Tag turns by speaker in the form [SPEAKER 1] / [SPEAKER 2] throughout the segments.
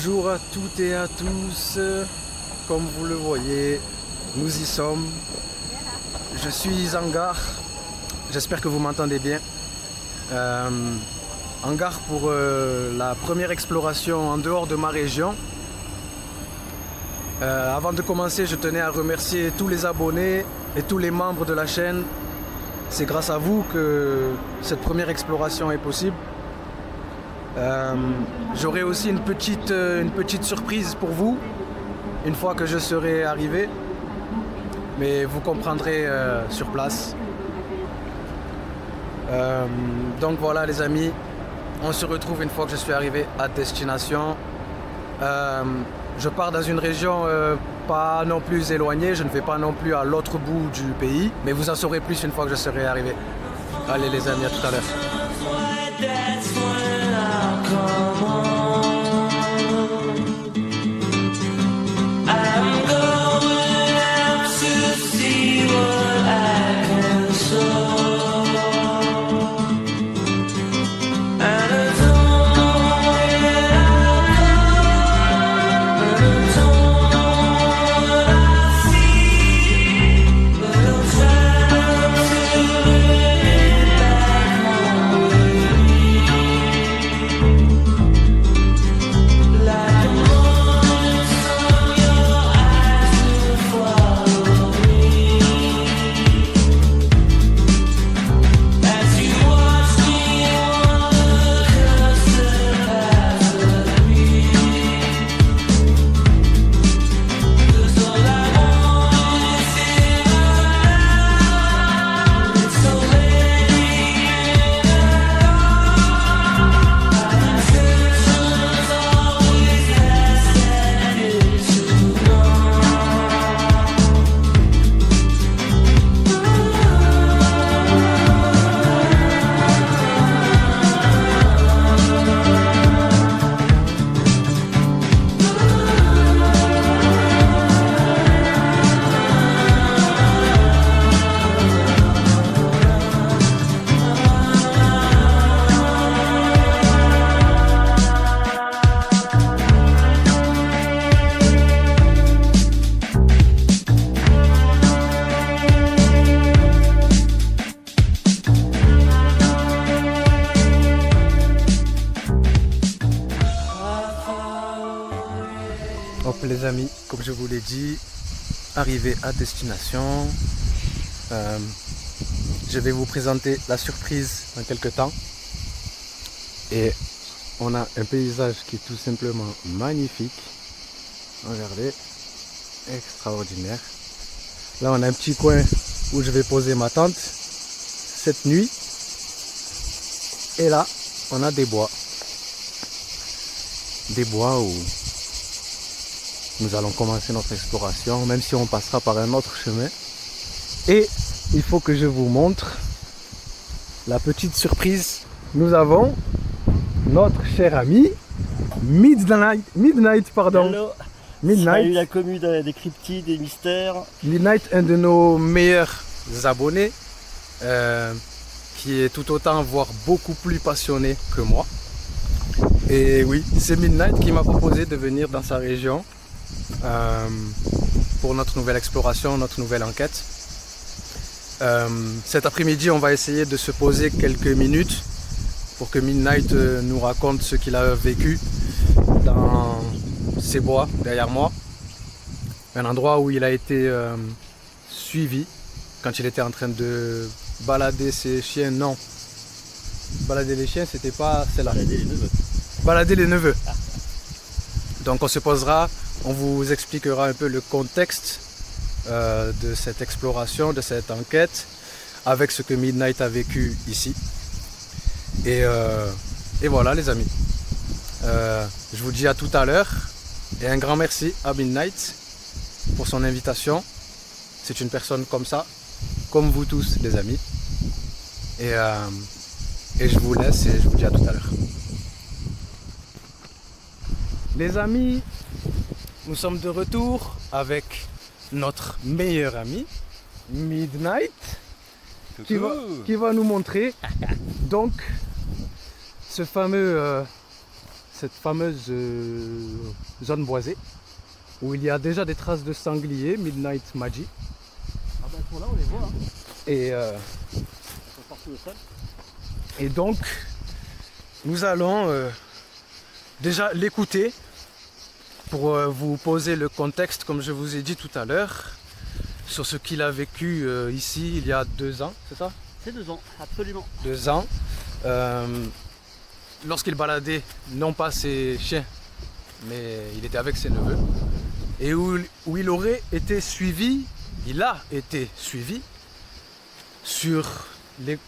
[SPEAKER 1] Bonjour à toutes et à tous, comme vous le voyez, nous y sommes. Je suis en gare, j'espère que vous m'entendez bien. En gare pour la première exploration en dehors de ma région. Avant de commencer, je tenais à remercier tous les abonnés et tous les membres de la chaîne. C'est grâce à vous que cette première exploration est possible. J'aurai aussi une petite surprise pour vous une fois que je serai arrivé, mais vous comprendrez sur place. Donc voilà les amis, on se retrouve une fois que je suis arrivé à destination. Je pars dans une région pas non plus éloignée, je ne vais pas non plus à l'autre bout du pays, mais vous en saurez plus une fois que je serai arrivé. Allez les amis, à tout à l'heure. Hop les amis, comme je vous l'ai dit, arrivé à destination. Je vais vous présenter la surprise dans quelques temps. Et on a un paysage qui est tout simplement magnifique. Regardez, extraordinaire. Là on a un petit coin où je vais poser ma tente cette nuit. Et là, on a des bois. Des bois où nous allons commencer notre exploration, même si on passera par un autre chemin. Et il faut que je vous montre la petite surprise. Nous avons notre cher ami Midnight.
[SPEAKER 2] Hello.
[SPEAKER 1] Midnight.
[SPEAKER 2] Salut la commu des cryptides, des mystères.
[SPEAKER 1] Midnight, un de nos meilleurs abonnés, qui est tout autant, voire beaucoup plus passionné que moi. Et oui, c'est Midnight qui m'a proposé de venir dans sa région pour notre nouvelle exploration, notre nouvelle enquête. Cet après-midi, on va essayer de se poser quelques minutes pour que Midnight nous raconte ce qu'il a vécu dans ces bois derrière moi. Un endroit où il a été suivi quand il était en train de balader ses chiens. Non, balader les chiens, c'était pas celle-là.
[SPEAKER 2] Balader les neveux.
[SPEAKER 1] Balader les neveux. Donc on se posera, on vous expliquera un peu le contexte de cette exploration, de cette enquête, avec ce que Midnight a vécu ici. Et voilà les amis. Je vous dis à tout à l'heure. Et un grand merci à Midnight pour son invitation. C'est une personne comme ça, comme vous tous les amis. Et je vous laisse et je vous dis à tout à l'heure. Les amis, nous sommes de retour avec notre meilleur ami, Midnight, qui va nous montrer donc ce fameux cette fameuse zone boisée où il y a déjà des traces de sangliers, Midnight Magi.
[SPEAKER 2] Ah bah pour là on les voit, hein.
[SPEAKER 1] Et,
[SPEAKER 2] Ils sont partout au sol.
[SPEAKER 1] et donc, nous allons déjà l'écouter pour vous poser le contexte, comme je vous ai dit tout à l'heure, sur ce qu'il a vécu ici il y a 2 ans, c'est ça?
[SPEAKER 2] C'est 2 ans, absolument.
[SPEAKER 1] 2 ans. Lorsqu'il baladait, non pas ses chiens, mais il était avec ses neveux. Et où il aurait été suivi, il a été suivi sur 2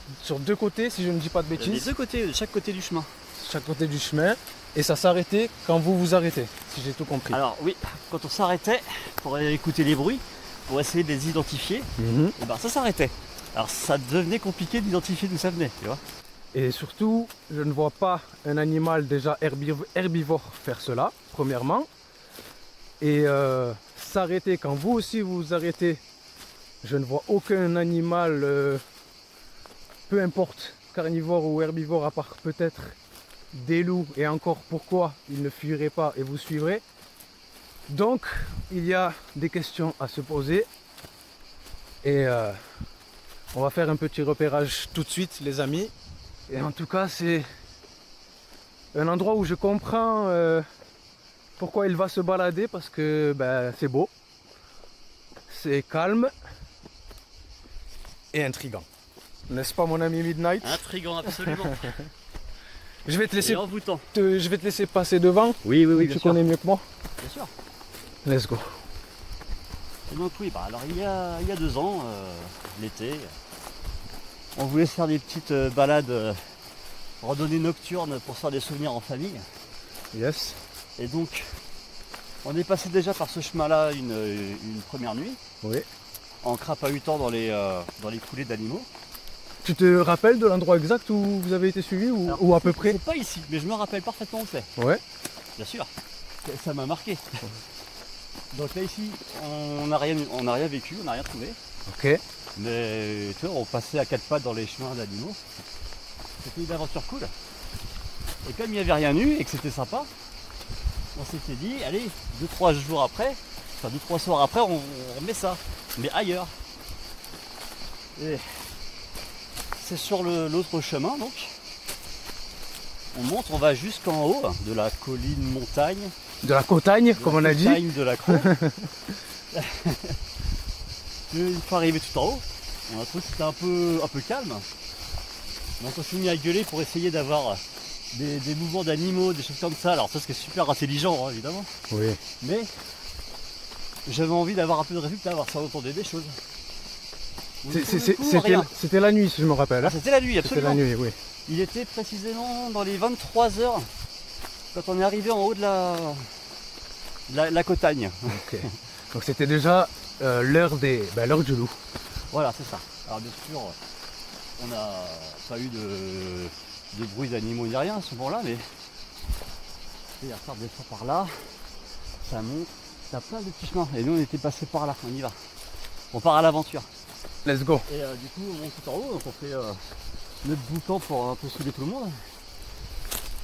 [SPEAKER 1] côtés, si je ne dis pas de
[SPEAKER 2] Les
[SPEAKER 1] bêtises,
[SPEAKER 2] 2 côtés, de chaque côté du chemin.
[SPEAKER 1] chaque côté du chemin. Et ça s'arrêtait quand vous vous arrêtez, si j'ai tout compris.
[SPEAKER 2] Alors oui, quand on s'arrêtait pour aller écouter les bruits, pour essayer de les identifier,
[SPEAKER 1] Mhm.
[SPEAKER 2] et ben ça s'arrêtait. Alors ça devenait compliqué d'identifier d'où ça venait, tu vois.
[SPEAKER 1] Et surtout, je ne vois pas un animal déjà herbivore faire cela, premièrement. Et s'arrêter quand vous aussi vous vous arrêtez, je ne vois aucun animal, peu importe, carnivore ou herbivore, à part peut-être des loups. Et encore, pourquoi ils ne fuiraient pas et vous suivrez? Donc, il y a des questions à se poser. Et on va faire un petit repérage tout de suite, les amis. Et en tout cas, c'est un endroit où je comprends pourquoi il va se balader, parce que ben, c'est beau, c'est calme et intriguant. N'est-ce pas, mon ami Midnight?
[SPEAKER 2] Intriguant, absolument.
[SPEAKER 1] Je vais te laisser,
[SPEAKER 2] Et envoûtant.
[SPEAKER 1] je vais te laisser passer devant.
[SPEAKER 2] Oui, oui, oui,
[SPEAKER 1] Tu connais mieux que moi.
[SPEAKER 2] Bien sûr.
[SPEAKER 1] Let's go.
[SPEAKER 2] Et donc oui, bah, alors il y a 2 ans, l'été, on voulait se faire des petites balades, randonnées nocturnes pour se faire des souvenirs en famille.
[SPEAKER 1] Yes.
[SPEAKER 2] Et donc, on est passé déjà par ce chemin-là une première nuit,
[SPEAKER 1] Oui.
[SPEAKER 2] en crapahutant dans les coulées d'animaux.
[SPEAKER 1] Tu te rappelles de l'endroit exact où vous avez été suivi
[SPEAKER 2] Alors,
[SPEAKER 1] ou à peu près?
[SPEAKER 2] C'est pas ici, mais je me rappelle parfaitement où c'est,
[SPEAKER 1] Ouais.
[SPEAKER 2] bien sûr. Ça m'a marqué. Donc là ici, on n'a rien vécu, on n'a rien trouvé.
[SPEAKER 1] Ok.
[SPEAKER 2] Mais tu vois, on passait à 4 pattes dans les chemins d'animaux. C'était une aventure cool. Et comme il n'y avait rien eu et que c'était sympa, on s'était dit, allez, 2-3 jours après, enfin 2-3 soirs après, on remet ça, mais ailleurs. Et c'est sur l'autre chemin donc. On monte, on va jusqu'en haut de la colline montagne.
[SPEAKER 1] De la Cotagne, comme on a dit.
[SPEAKER 2] Montagne de la Croix. Une fois arrivé tout en haut, on a trouvé que c'était un peu calme. Donc on s'est mis à gueuler pour essayer d'avoir des mouvements d'animaux, des choses comme ça. Alors ça c'est super intelligent hein, évidemment.
[SPEAKER 1] Oui.
[SPEAKER 2] Mais j'avais envie d'avoir un peu de résultat, voir si on entendait des choses.
[SPEAKER 1] C'était la nuit, si je me rappelle.
[SPEAKER 2] Ah, c'était la nuit,
[SPEAKER 1] C'était
[SPEAKER 2] absolument.
[SPEAKER 1] la nuit, oui.
[SPEAKER 2] Il était précisément dans les 23 heures quand on est arrivé en haut de la Cotagne.
[SPEAKER 1] Ok. Donc c'était déjà l'heure du loup.
[SPEAKER 2] Voilà, c'est ça. Alors bien sûr, on n'a pas eu de bruit d'animaux ni rien à ce moment-là, mais la carte descend par là, ça monte, t'as plein de petits chemins. Et nous on était passés par là, on y va. On part à l'aventure.
[SPEAKER 1] Let's go.
[SPEAKER 2] Et du coup on monte tout en haut, donc on fait notre boucan pour un peu souder tout le monde.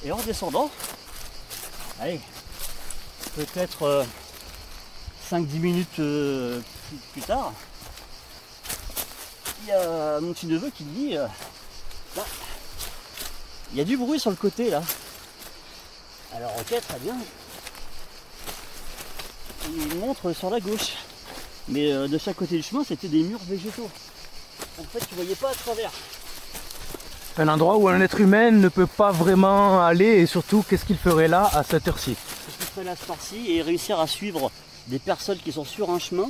[SPEAKER 2] Et en descendant, allez, peut-être 5-10 minutes plus tard, il y a mon petit neveu qui me dit bah, il y a du bruit sur le côté là. Alors ok, très bien. Il montre sur la gauche. Mais de chaque côté du chemin c'était des murs végétaux. En fait tu voyais pas à travers.
[SPEAKER 1] Un endroit où un être humain ne peut pas vraiment aller, et surtout qu'est-ce qu'il ferait là à cette heure-ci?
[SPEAKER 2] Qu'est-ce qu'il ferait là ce temps-ci et réussir à suivre des personnes qui sont sur un chemin,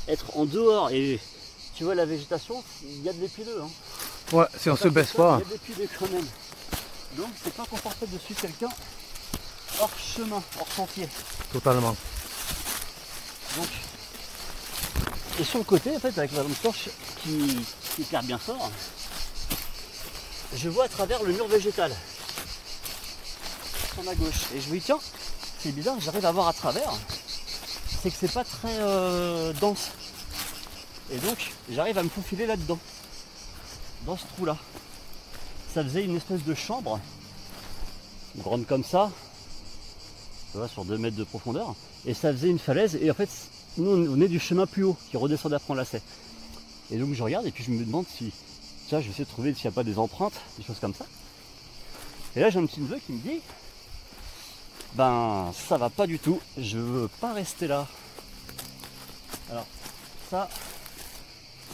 [SPEAKER 2] être en dehors et tu vois la végétation, il y a de l'épineux. Hein.
[SPEAKER 1] Ouais, si on se baisse pas.
[SPEAKER 2] Il y a des épineux quand même. Donc c'est pas confortable de suivre quelqu'un hors chemin, hors sentier.
[SPEAKER 1] Totalement.
[SPEAKER 2] Donc, et sur le côté, en fait, avec la lampe torche qui éclaire bien fort, je vois à travers le mur végétal sur ma gauche. Et je me dis tiens, c'est bizarre, j'arrive à voir à travers. C'est que c'est pas très dense. Et donc j'arrive à me faufiler là-dedans, dans ce trou-là. Ça faisait une espèce de chambre grande comme ça, tu vois, sur 2 mètres de profondeur, et ça faisait une falaise, et en fait, nous on venait du chemin plus haut, qui redescendait après en lacet. Et donc je regarde, et puis je me demande si, tiens, je vais essayer de trouver s'il n'y a pas des empreintes, des choses comme ça. Et là j'ai un petit neveu qui me dit, ben ça va pas du tout, je veux pas rester là. Alors ça,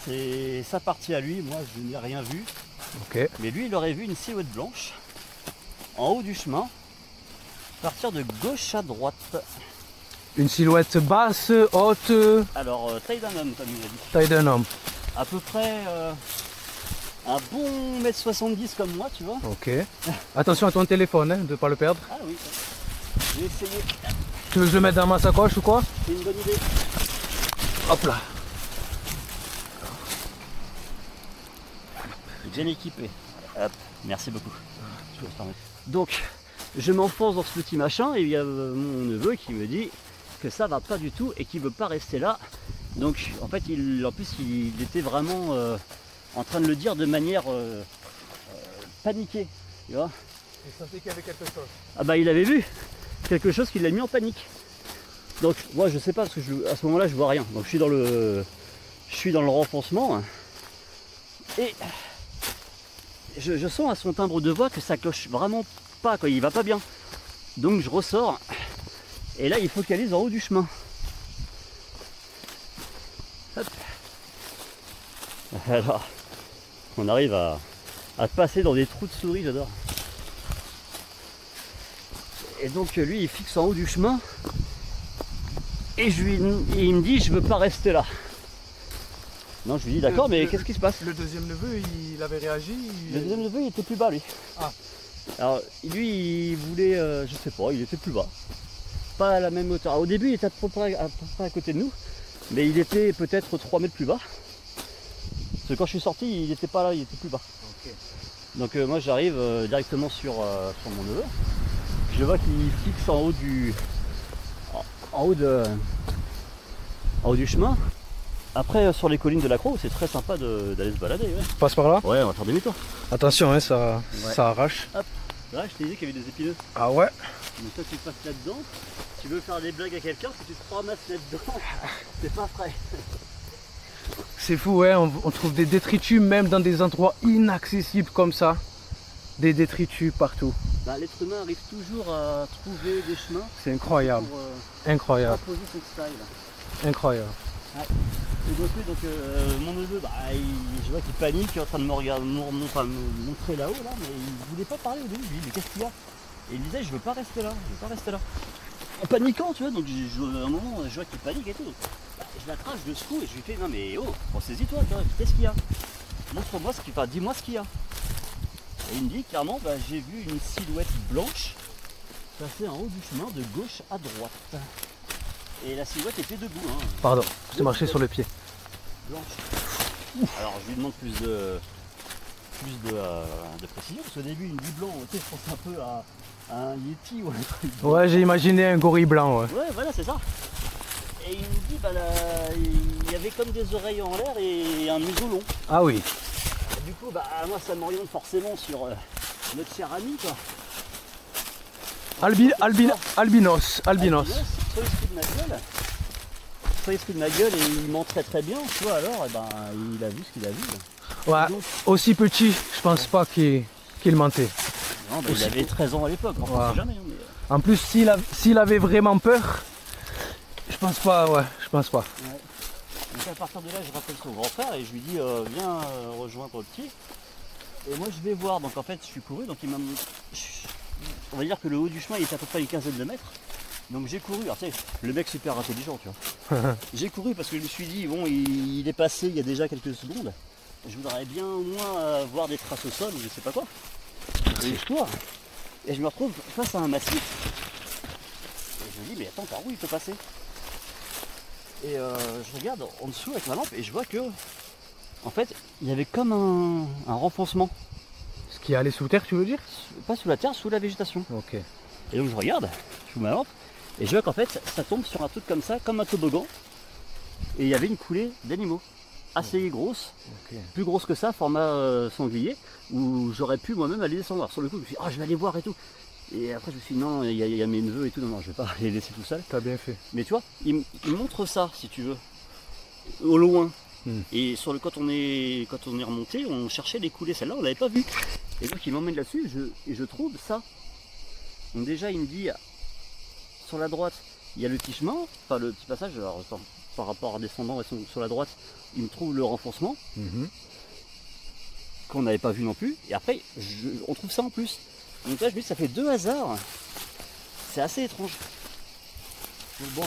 [SPEAKER 2] c'est sa partie à lui, moi je n'ai rien vu.
[SPEAKER 1] Ok.
[SPEAKER 2] Mais lui il aurait vu une silhouette blanche en haut du chemin, partir de gauche à droite.
[SPEAKER 1] Une silhouette basse, haute,
[SPEAKER 2] Alors taille d'un homme comme il a dit.
[SPEAKER 1] taille d'un homme.
[SPEAKER 2] À peu près un bon 1m70 comme moi, tu vois.
[SPEAKER 1] Ok. Attention à ton téléphone, hein, de ne pas le perdre.
[SPEAKER 2] Ah oui, je vais essayer,
[SPEAKER 1] Tu veux que je le mette dans ma sacoche ou quoi?
[SPEAKER 2] c'est une bonne idée.
[SPEAKER 1] Hop là.
[SPEAKER 2] Bien équipé. Hop, merci beaucoup. Donc, je m'enfonce dans ce petit machin et il y a mon neveu qui me dit que ça va pas du tout et qu'il veut pas rester là. Donc, en fait, en plus, il était vraiment en train de le dire de manière paniquée, tu vois.
[SPEAKER 1] Il sentait qu'il y avait quelque chose.
[SPEAKER 2] Ah bah, il avait vu quelque chose qui l'a mis en panique. Donc, moi, je sais pas parce que à ce moment-là, je vois rien. Donc, je suis dans le renfoncement et je sens à son timbre de voix que ça cloche vraiment pas, quoi, il va pas bien. Donc je ressors et là il focalise en haut du chemin. Hop. Alors on arrive à passer dans des trous de souris, j'adore. Et donc lui il fixe en haut du chemin et il me dit je veux pas rester là. Non, je lui dis d'accord, mais qu'est-ce qui se passe?
[SPEAKER 1] Le deuxième neveu, il avait réagi.
[SPEAKER 2] Le deuxième neveu, il était plus bas, lui.
[SPEAKER 1] Ah.
[SPEAKER 2] Alors, lui, il voulait, je sais pas, il était plus bas. Pas à la même hauteur. Alors, au début, il était à peu près à côté de nous, mais il était peut-être 3 mètres plus bas. Parce que quand je suis sorti, il était pas là, il était plus bas.
[SPEAKER 1] Ok.
[SPEAKER 2] Donc, moi, j'arrive directement sur mon neveu. Je vois qu'il fixe en haut du chemin. Après, sur les collines de la Croix, c'est très sympa d'aller se balader. Ouais.
[SPEAKER 1] Passe par là.
[SPEAKER 2] Ouais, on va faire demi-tour.
[SPEAKER 1] Attention, hein, ça
[SPEAKER 2] Ouais.
[SPEAKER 1] arrache.
[SPEAKER 2] Hop, là, je t'ai dit qu'il y avait des épineux.
[SPEAKER 1] Ah ouais.
[SPEAKER 2] Donc toi, tu passes là-dedans. Tu veux faire des blagues à quelqu'un, si tu te ramasses là-dedans, c'est pas frais.
[SPEAKER 1] C'est fou, ouais. On trouve des détritus même dans des endroits inaccessibles comme ça. Des détritus partout.
[SPEAKER 2] Bah, l'être humain arrive toujours à trouver des chemins
[SPEAKER 1] C'est incroyable.
[SPEAKER 2] pour
[SPEAKER 1] Incroyable.
[SPEAKER 2] imposer son style.
[SPEAKER 1] Incroyable.
[SPEAKER 2] Et donc, mon neveu, bah, je vois qu'il panique, il est en train de me regarder, me montrer là-haut, là, mais il voulait pas parler au début. Je lui dis, mais qu'est-ce qu'il y a? Et il disait, je veux pas rester là, je veux pas rester là. En paniquant, tu vois, donc à un moment, je vois qu'il panique et tout. Donc, bah, je l'attrape, je le secoue et je lui fais, non mais oh, saisis-toi, qu'est-ce qu'il y a? Montre-moi ce qu'il y a, dis-moi ce qu'il y a. Et il me dit, clairement, bah, j'ai vu une silhouette blanche passer en haut du chemin de gauche à droite. Et la silhouette était debout. Hein.
[SPEAKER 1] Pardon, j'ai marché sur le pied.
[SPEAKER 2] Blanche. Alors je lui demande plus de précision, parce qu'au début il me dit blanc, tu sais, je pense un peu à un Yeti ou un truc.
[SPEAKER 1] Ouais, j'ai imaginé un gorille blanc, ouais.
[SPEAKER 2] Ouais, voilà, c'est ça. Et il me dit, bah là, il y avait comme des oreilles en l'air et un museau long.
[SPEAKER 1] Ah oui.
[SPEAKER 2] Et du coup, bah moi ça m'oriente forcément sur notre cher ami, quoi.
[SPEAKER 1] Albinos.
[SPEAKER 2] Soit esprit de ma gueule et il ment très bien, soit alors eh ben, il a vu ce qu'il a vu.
[SPEAKER 1] Ouais,
[SPEAKER 2] Donc,
[SPEAKER 1] aussi petit, je pense pas qu'il mentait.
[SPEAKER 2] non, bah, il avait 13 ans à l'époque, on
[SPEAKER 1] Ouais.
[SPEAKER 2] sait jamais. Hein, mais...
[SPEAKER 1] En plus, s'il avait vraiment peur, je pense pas, ouais, je pense pas.
[SPEAKER 2] Ouais. Donc à partir de là, je rappelle son grand frère et je lui dis viens rejoindre le petit. Et moi je vais voir, donc en fait je suis couru, donc il m'a. On va dire que le haut du chemin il était à peu près une quinzaine de mètres. Donc j'ai couru, alors tu sais, le mec super intelligent, tu vois. J'ai couru parce que je me suis dit, bon, il est passé il y a déjà quelques secondes. Je voudrais bien au moins voir des traces au sol ou je sais pas quoi. Et je cours. Et je me retrouve face à un massif. Et je me dis, mais attends, par où il peut passer? Et je regarde en dessous avec ma lampe et je vois que, en fait, il y avait comme un renfoncement.
[SPEAKER 1] Ce qui est allé sous terre, tu veux dire?
[SPEAKER 2] Pas sous la terre, sous la végétation.
[SPEAKER 1] Ok.
[SPEAKER 2] Et donc je regarde, je fous ma lampe, et je vois qu'en fait, ça tombe sur un truc comme ça, comme un toboggan. Et il y avait une coulée d'animaux, assez grosse,
[SPEAKER 1] Ok.
[SPEAKER 2] plus grosse que ça, format sanglier, où j'aurais pu moi-même aller descendre. Alors, sur le coup, je me suis dit, oh, je vais aller voir et tout. Et après je me suis dit non, il y a mes neveux et tout, non, je vais pas les laisser tout seuls.
[SPEAKER 1] T'as bien fait.
[SPEAKER 2] Mais tu vois, il montre ça si tu veux, au loin.
[SPEAKER 1] Hmm.
[SPEAKER 2] Et quand on est remonté, on cherchait les coulées, celle-là on l'avait pas vue. Et donc il m'emmène là-dessus et je trouve ça. Donc déjà il me dit sur la droite il y a le petit chemin, enfin le petit passage, alors, par rapport à descendant et sur la droite, il me trouve le renfoncement. Qu'on n'avait pas vu non plus, et après on trouve ça en plus. Donc là je me dis ça fait 2 hasards, c'est assez étrange. Donc bon,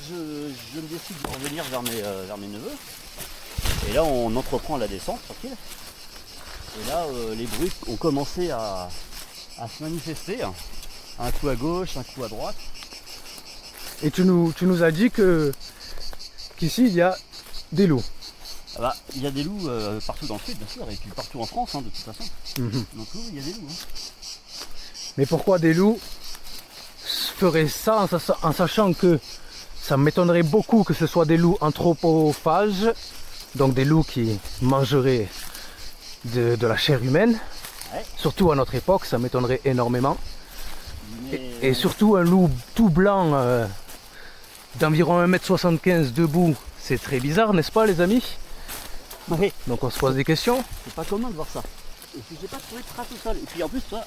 [SPEAKER 2] je me décide de revenir vers mes neveux, et là on entreprend la descente tranquille, et là les bruits ont commencé à se manifester, un coup à gauche, un coup à droite.
[SPEAKER 1] Et tu nous as dit qu'ici il y a des loups.
[SPEAKER 2] Ah bah, il y a des loups partout dans le sud, bien sûr, et puis partout en France, de toute façon. Donc oui, il y a des loups.
[SPEAKER 1] Mais pourquoi des loups feraient ça en sachant que ça m'étonnerait beaucoup que ce soit des loups anthropophages, donc des loups qui mangeraient de la chair humaine.
[SPEAKER 2] Ouais.
[SPEAKER 1] Surtout à notre époque, ça m'étonnerait énormément.
[SPEAKER 2] Mais...
[SPEAKER 1] Et surtout un loup tout blanc d'environ 1m75 debout, c'est très bizarre, n'est-ce pas les amis?
[SPEAKER 2] Oui.
[SPEAKER 1] Donc on se pose des questions.
[SPEAKER 2] C'est pas commun de voir ça. Et puis j'ai pas trouvé de traces au sol. Et puis en plus, toi,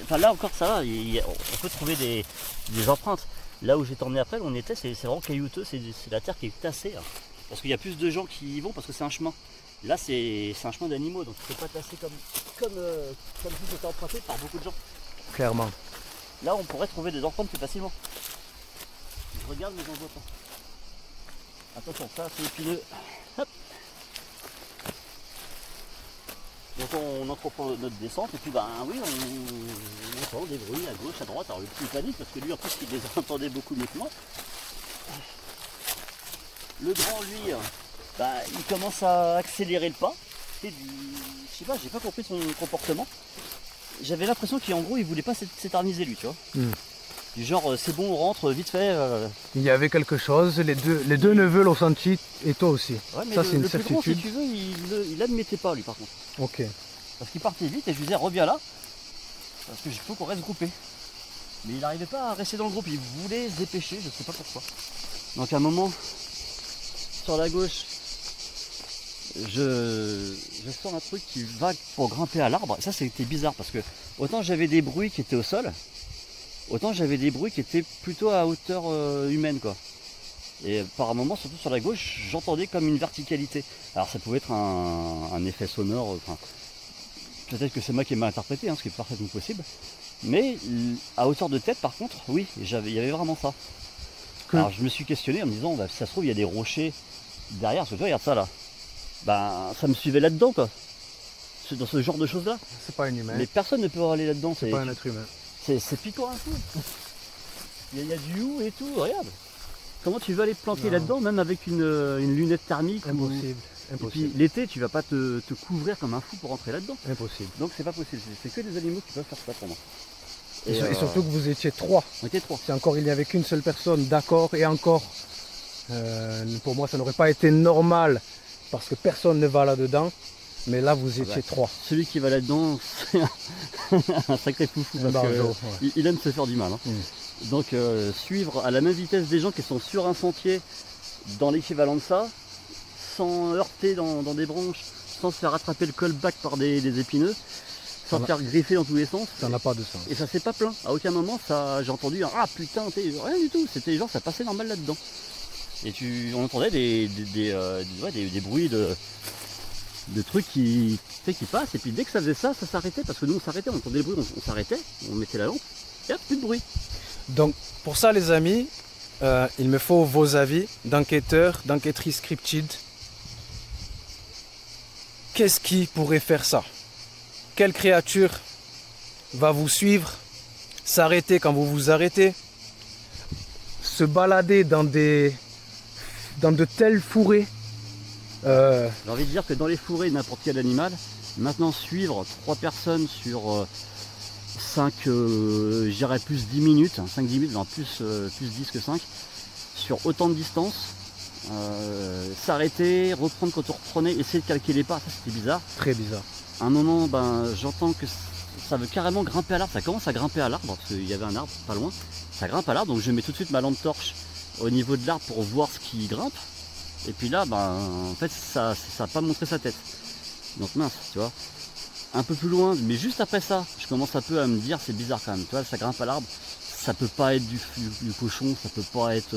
[SPEAKER 2] enfin là encore ça va, on peut trouver des empreintes. Là où j'ai emmené après, on était, c'est vraiment caillouteux, c'est la terre qui est tassée. Hein. Parce qu'il y a plus de gens qui y vont parce que c'est un chemin. Là c'est un chemin d'animaux, donc tu peux pas tasser comme si c'était emprunté par beaucoup de gens.
[SPEAKER 1] Clairement.
[SPEAKER 2] Là on pourrait trouver des empreintes plus facilement. Je regarde mais j'en vois pas. Attention, ça c'est épineux. Hop. Donc on entreprend notre descente et puis ben oui on entend des bruits à gauche, à droite. Alors le petit panique parce que lui en plus il les entendait beaucoup mieux que moi. Le grand lui, bah, il commence à accélérer le pas. Je sais pas, j'ai pas compris son comportement. J'avais l'impression qu'en gros il voulait pas s'éterniser lui, tu vois. Du genre c'est bon on rentre vite fait.
[SPEAKER 1] Il y avait quelque chose, les deux neveux l'ont senti et toi aussi.
[SPEAKER 2] Ouais, mais
[SPEAKER 1] ça c'est une
[SPEAKER 2] le plus grand,
[SPEAKER 1] certitude.
[SPEAKER 2] si tu veux, il admettait pas lui par contre.
[SPEAKER 1] Ok.
[SPEAKER 2] Parce qu'il partait vite et je lui disais reviens là. Parce qu'il faut qu'on reste groupé. Mais il n'arrivait pas à rester dans le groupe, il voulait se dépêcher, je sais pas pourquoi. Donc à un moment, sur la gauche, je sens un truc qui va pour grimper à l'arbre. Ça c'était bizarre parce que autant j'avais des bruits qui étaient au sol, autant j'avais des bruits qui étaient plutôt à hauteur humaine quoi. Et par un moment, surtout sur la gauche, j'entendais comme une verticalité. Alors ça pouvait être un effet sonore, enfin, peut-être que c'est moi qui ai mal interprété, ce qui est parfaitement possible. Mais à hauteur de tête par contre, oui, il y avait vraiment ça. Alors je me suis questionné en me disant, bah, si ça se trouve il y a des rochers derrière, parce que tu vois, regarde ça là. Ben ça me suivait là-dedans quoi. C'est dans ce genre de choses là.
[SPEAKER 1] C'est pas un humain.
[SPEAKER 2] Mais personne ne peut aller là-dedans.
[SPEAKER 1] C'est pas un être humain.
[SPEAKER 2] C'est piquant un peu. Il y a du hou et tout, regarde. Comment tu vas aller te planquer là-dedans, même avec une lunette thermique?
[SPEAKER 1] Impossible.
[SPEAKER 2] Et puis l'été, tu vas pas te couvrir comme un fou pour rentrer là-dedans.
[SPEAKER 1] Impossible.
[SPEAKER 2] Donc c'est pas possible. C'est que des animaux qui peuvent faire ça pour moi.
[SPEAKER 1] Et surtout que vous étiez 3.
[SPEAKER 2] On était 3.
[SPEAKER 1] Si encore il n'y avait qu'une seule personne, d'accord, et encore, pour moi ça n'aurait pas été normal parce que personne ne va là-dedans. Mais là vous étiez 3.
[SPEAKER 2] Celui qui va là-dedans, c'est un sacré foufou parce il aime se faire du mal. Hein. Donc suivre à la même vitesse des gens qui sont sur un sentier dans l'équivalent de ça, sans heurter dans des branches, sans se faire attraper le callback par des épineux, sans se faire griffer dans tous les sens.
[SPEAKER 1] Ça n'a pas de sens.
[SPEAKER 2] Et ça s'est pas plaint. À aucun moment j'ai entendu un ah putain, rien du tout. C'était genre ça passait normal là-dedans. Et on entendait des bruits de trucs qui passent, et puis dès que ça faisait ça s'arrêtait, parce que nous on s'arrêtait, on entendait le bruit, on s'arrêtait, on mettait la lampe, et hop, plus de bruit.
[SPEAKER 1] Donc pour ça les amis, il me faut vos avis d'enquêteurs, d'enquêtrices cryptides. Qu'est-ce qui pourrait faire ça? Quelle créature va vous suivre, s'arrêter quand vous vous arrêtez, se balader dans de telles fourrées?
[SPEAKER 2] J'ai envie de dire que dans les fourrés, n'importe quel animal, maintenant suivre 3 personnes sur 5, je dirais plus 10 minutes, 5-10 minutes, non, plus 10 que 5, sur autant de distance, s'arrêter, reprendre quand on reprenait, essayer de calquer les pas, ça c'était bizarre.
[SPEAKER 1] Très bizarre.
[SPEAKER 2] À un moment, j'entends que ça veut carrément grimper à l'arbre, ça commence à grimper à l'arbre, parce qu'il y avait un arbre pas loin, ça grimpe à l'arbre, donc je mets tout de suite ma lampe torche au niveau de l'arbre pour voir ce qui grimpe, et puis là, en fait, ça n'a pas montré sa tête, donc mince, tu vois. Un peu plus loin, mais juste après ça, je commence un peu à me dire, c'est bizarre quand même, tu vois, ça grimpe à l'arbre, ça peut pas être du cochon, ça peut pas être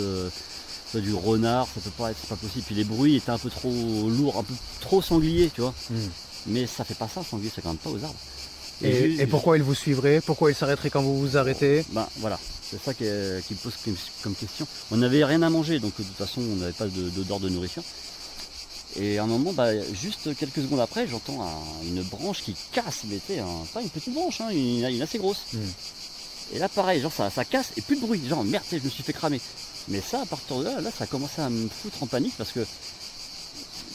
[SPEAKER 2] du renard, ça peut pas être, c'est pas possible, puis les bruits étaient un peu trop lourds, un peu trop sangliers, tu vois. Mais ça fait pas ça, sanglier, ça grimpe pas aux arbres.
[SPEAKER 1] Et pourquoi il vous suivrait? Pourquoi il s'arrêterait quand vous vous arrêtez?
[SPEAKER 2] Ben voilà, c'est ça qui me pose comme question. On n'avait rien à manger, donc de toute façon on n'avait pas d'odeur de nourriture. Et à un moment, juste quelques secondes après, j'entends une branche qui casse, mais pas une petite branche, hein, une assez grosse. Et là pareil, genre ça casse et plus de bruit, genre merde, je me suis fait cramer. Mais ça, à partir de là, ça a commencé à me foutre en panique parce que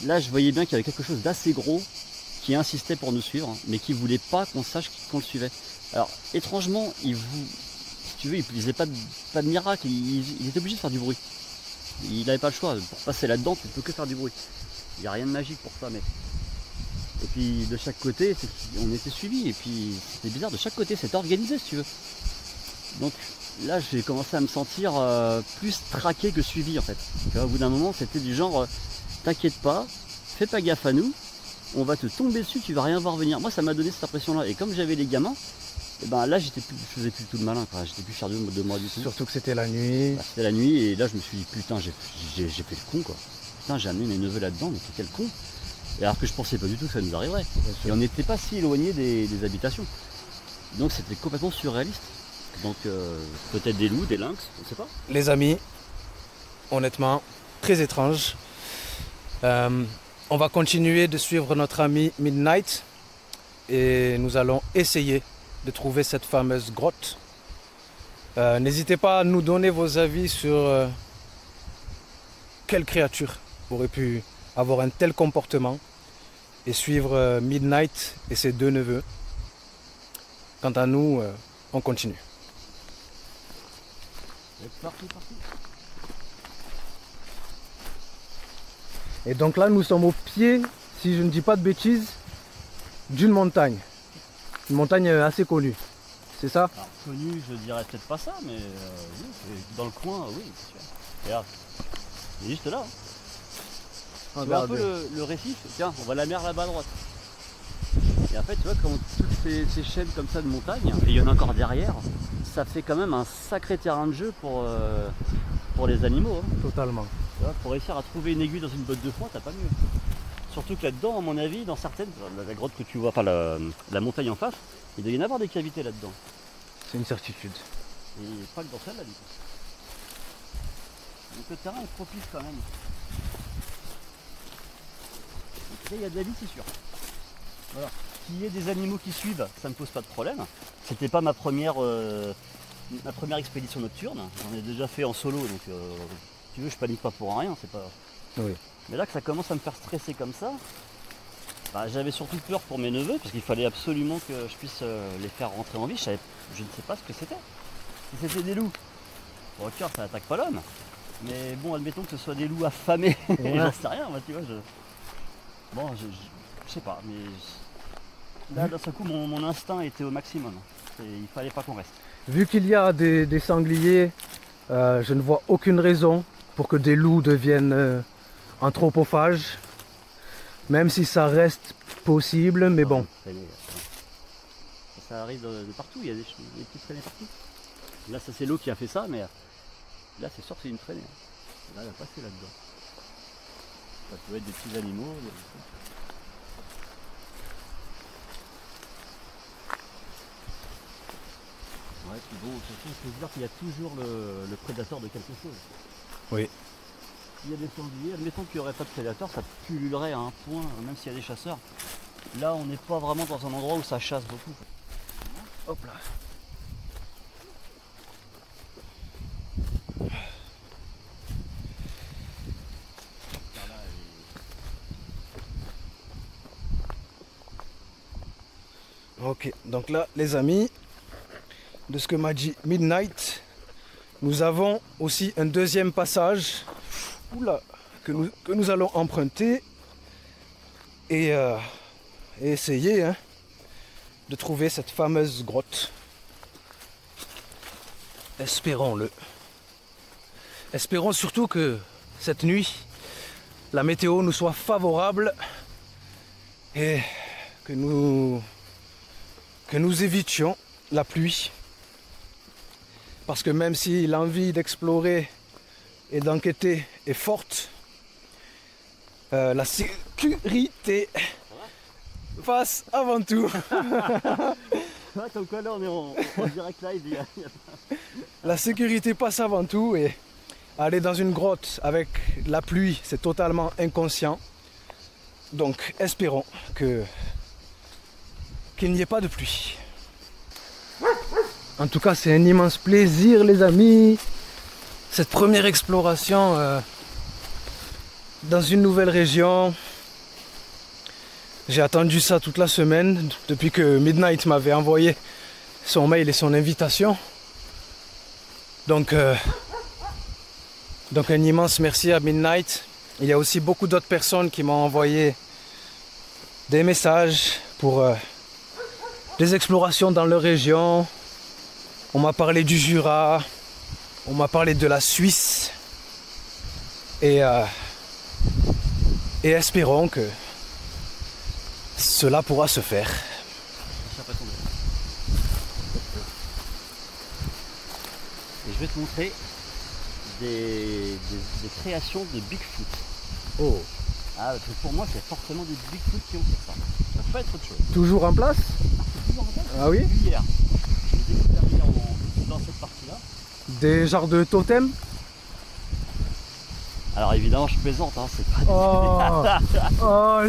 [SPEAKER 2] là je voyais bien qu'il y avait quelque chose d'assez gros qui insistait pour nous suivre, mais qui voulait pas qu'on sache qu'on le suivait. Alors étrangement, si tu veux, il faisait pas de miracle, il était obligé de faire du bruit. Il n'avait pas le choix, pour passer là-dedans, tu ne peux que faire du bruit. Il n'y a rien de magique pour ça, mais. Et puis de chaque côté, on était suivis, et puis c'était bizarre, de chaque côté, c'était organisé si tu veux. Donc là, j'ai commencé à me sentir plus traqué que suivi en fait. Tu vois, au bout d'un moment, c'était du genre, t'inquiète pas, fais pas gaffe à nous, on va te tomber dessus, tu vas rien voir venir. Moi, ça m'a donné cette impression-là, et comme j'avais les gamins, et là, je faisais plus tout le malin, quoi. J'étais plus fier de moi du tout.
[SPEAKER 1] Surtout que c'était la nuit.
[SPEAKER 2] C'était la nuit, et là, je me suis dit, putain, j'ai fait le con, quoi. Putain, j'ai amené mes neveux là-dedans, mais quel con. Et alors que je pensais pas du tout que ça nous arriverait. Et on n'était pas si éloigné des habitations. Donc c'était complètement surréaliste. Donc peut-être des loups, des lynx, on sait pas.
[SPEAKER 1] Les amis, honnêtement, très étrange. On va continuer de suivre notre ami Midnight et nous allons essayer de trouver cette fameuse grotte. N'hésitez pas à nous donner vos avis sur quelle créature aurait pu avoir un tel comportement et suivre Midnight et ses deux neveux. Quant à nous, on continue.
[SPEAKER 2] Parti.
[SPEAKER 1] Et donc là, nous sommes au pied, si je ne dis pas de bêtises, d'une montagne. Une montagne assez connue. C'est ça?
[SPEAKER 2] Alors, connu, je dirais peut-être pas ça, mais oui, dans le coin, oui, c'est sûr. Regarde, il est juste là. Tu vois un peu le récif? Tiens, on va à la mer là-bas à droite. Et en fait, tu vois, comme toutes ces chaînes comme ça de montagne, et il y en a encore derrière, ça fait quand même un sacré terrain de jeu pour les animaux. Hein.
[SPEAKER 1] Totalement.
[SPEAKER 2] Tu vois, pour réussir à trouver une aiguille dans une botte de foin, t'as pas mieux. Surtout que là-dedans, à mon avis, dans certaines, la grotte que tu vois, enfin la montagne en face, il doit y en avoir des cavités là-dedans.
[SPEAKER 1] C'est une certitude.
[SPEAKER 2] Et pas que dans celle-là, du coup. Donc le terrain est propice quand même. Et il y a de la vie, c'est sûr. Voilà. Qu'il y ait des animaux qui suivent, ça me pose pas de problème. C'était pas ma première expédition nocturne. J'en ai déjà fait en solo, donc si tu veux, je panique pas pour rien, c'est pas.
[SPEAKER 1] Oui.
[SPEAKER 2] Mais là que ça commence à me faire stresser comme ça, j'avais surtout peur pour mes neveux, parce qu'il fallait absolument que je puisse les faire rentrer en vie. Je ne sais pas ce que c'était. Si c'était des loups, bon, cœur, ça attaque pas l'homme. Mais bon, admettons que ce soit des loups affamés,
[SPEAKER 1] Ouais.
[SPEAKER 2] j'en sais rien, moi, tu vois. Bon, je sais pas, mais là, d'un seul coup, mon instinct était au maximum. Il fallait pas qu'on reste.
[SPEAKER 1] Vu qu'il y a des sangliers, je ne vois aucune raison pour que des loups deviennent anthropophages. Même si ça reste possible, mais bon.
[SPEAKER 2] Ça arrive de partout, il y a des petites traînées partout. Là, ça c'est l'eau qui a fait ça, mais là, c'est sûr que c'est une traînée. Là, elle a passé là-dedans. Ça peut être des petits animaux. Ouais, puis bon, surtout, il faut se dire qu'il y a toujours le prédateur de quelque chose.
[SPEAKER 1] Oui.
[SPEAKER 2] S'il y a des sangliers, admettons qu'il n'y aurait pas de prédateur, ça pullulerait à un point, même s'il y a des chasseurs. Là, on n'est pas vraiment dans un endroit où ça chasse beaucoup.
[SPEAKER 1] Hop là. Ok, donc là, les amis, de ce que m'a dit Midnight, nous avons aussi un deuxième passage que nous allons emprunter et essayer de trouver cette fameuse grotte. Espérons-le. Espérons surtout que cette nuit, la météo nous soit favorable et que nous évitions la pluie. Parce que même si l'envie d'explorer et d'enquêter est forte, la sécurité passe avant tout.
[SPEAKER 2] Ouais, comme quoi là on est en direct live.
[SPEAKER 1] La sécurité passe avant tout et aller dans une grotte avec la pluie, c'est totalement inconscient. Donc espérons qu'il n'y ait pas de pluie. En tout cas, c'est un immense plaisir, les amis. Cette première exploration dans une nouvelle région. J'ai attendu ça toute la semaine, depuis que Midnight m'avait envoyé son mail et son invitation. Donc un immense merci à Midnight. Il y a aussi beaucoup d'autres personnes qui m'ont envoyé des messages pour des explorations dans leur région. On m'a parlé du Jura, on m'a parlé de la Suisse et espérons que cela pourra se faire.
[SPEAKER 2] Et je vais te montrer des créations de Bigfoot.
[SPEAKER 1] Oh.
[SPEAKER 2] Ah, parce que pour moi, c'est forcément des Bigfoot qui ont fait ça. Ça peut pas être autre chose.
[SPEAKER 1] Toujours en place? Ah oui?
[SPEAKER 2] Depuis hier. Je l'ai découvert hier dans cette partie-là.
[SPEAKER 1] Des genres de totems?
[SPEAKER 2] Alors évidemment, je plaisante, hein, c'est pas
[SPEAKER 1] Oh, oh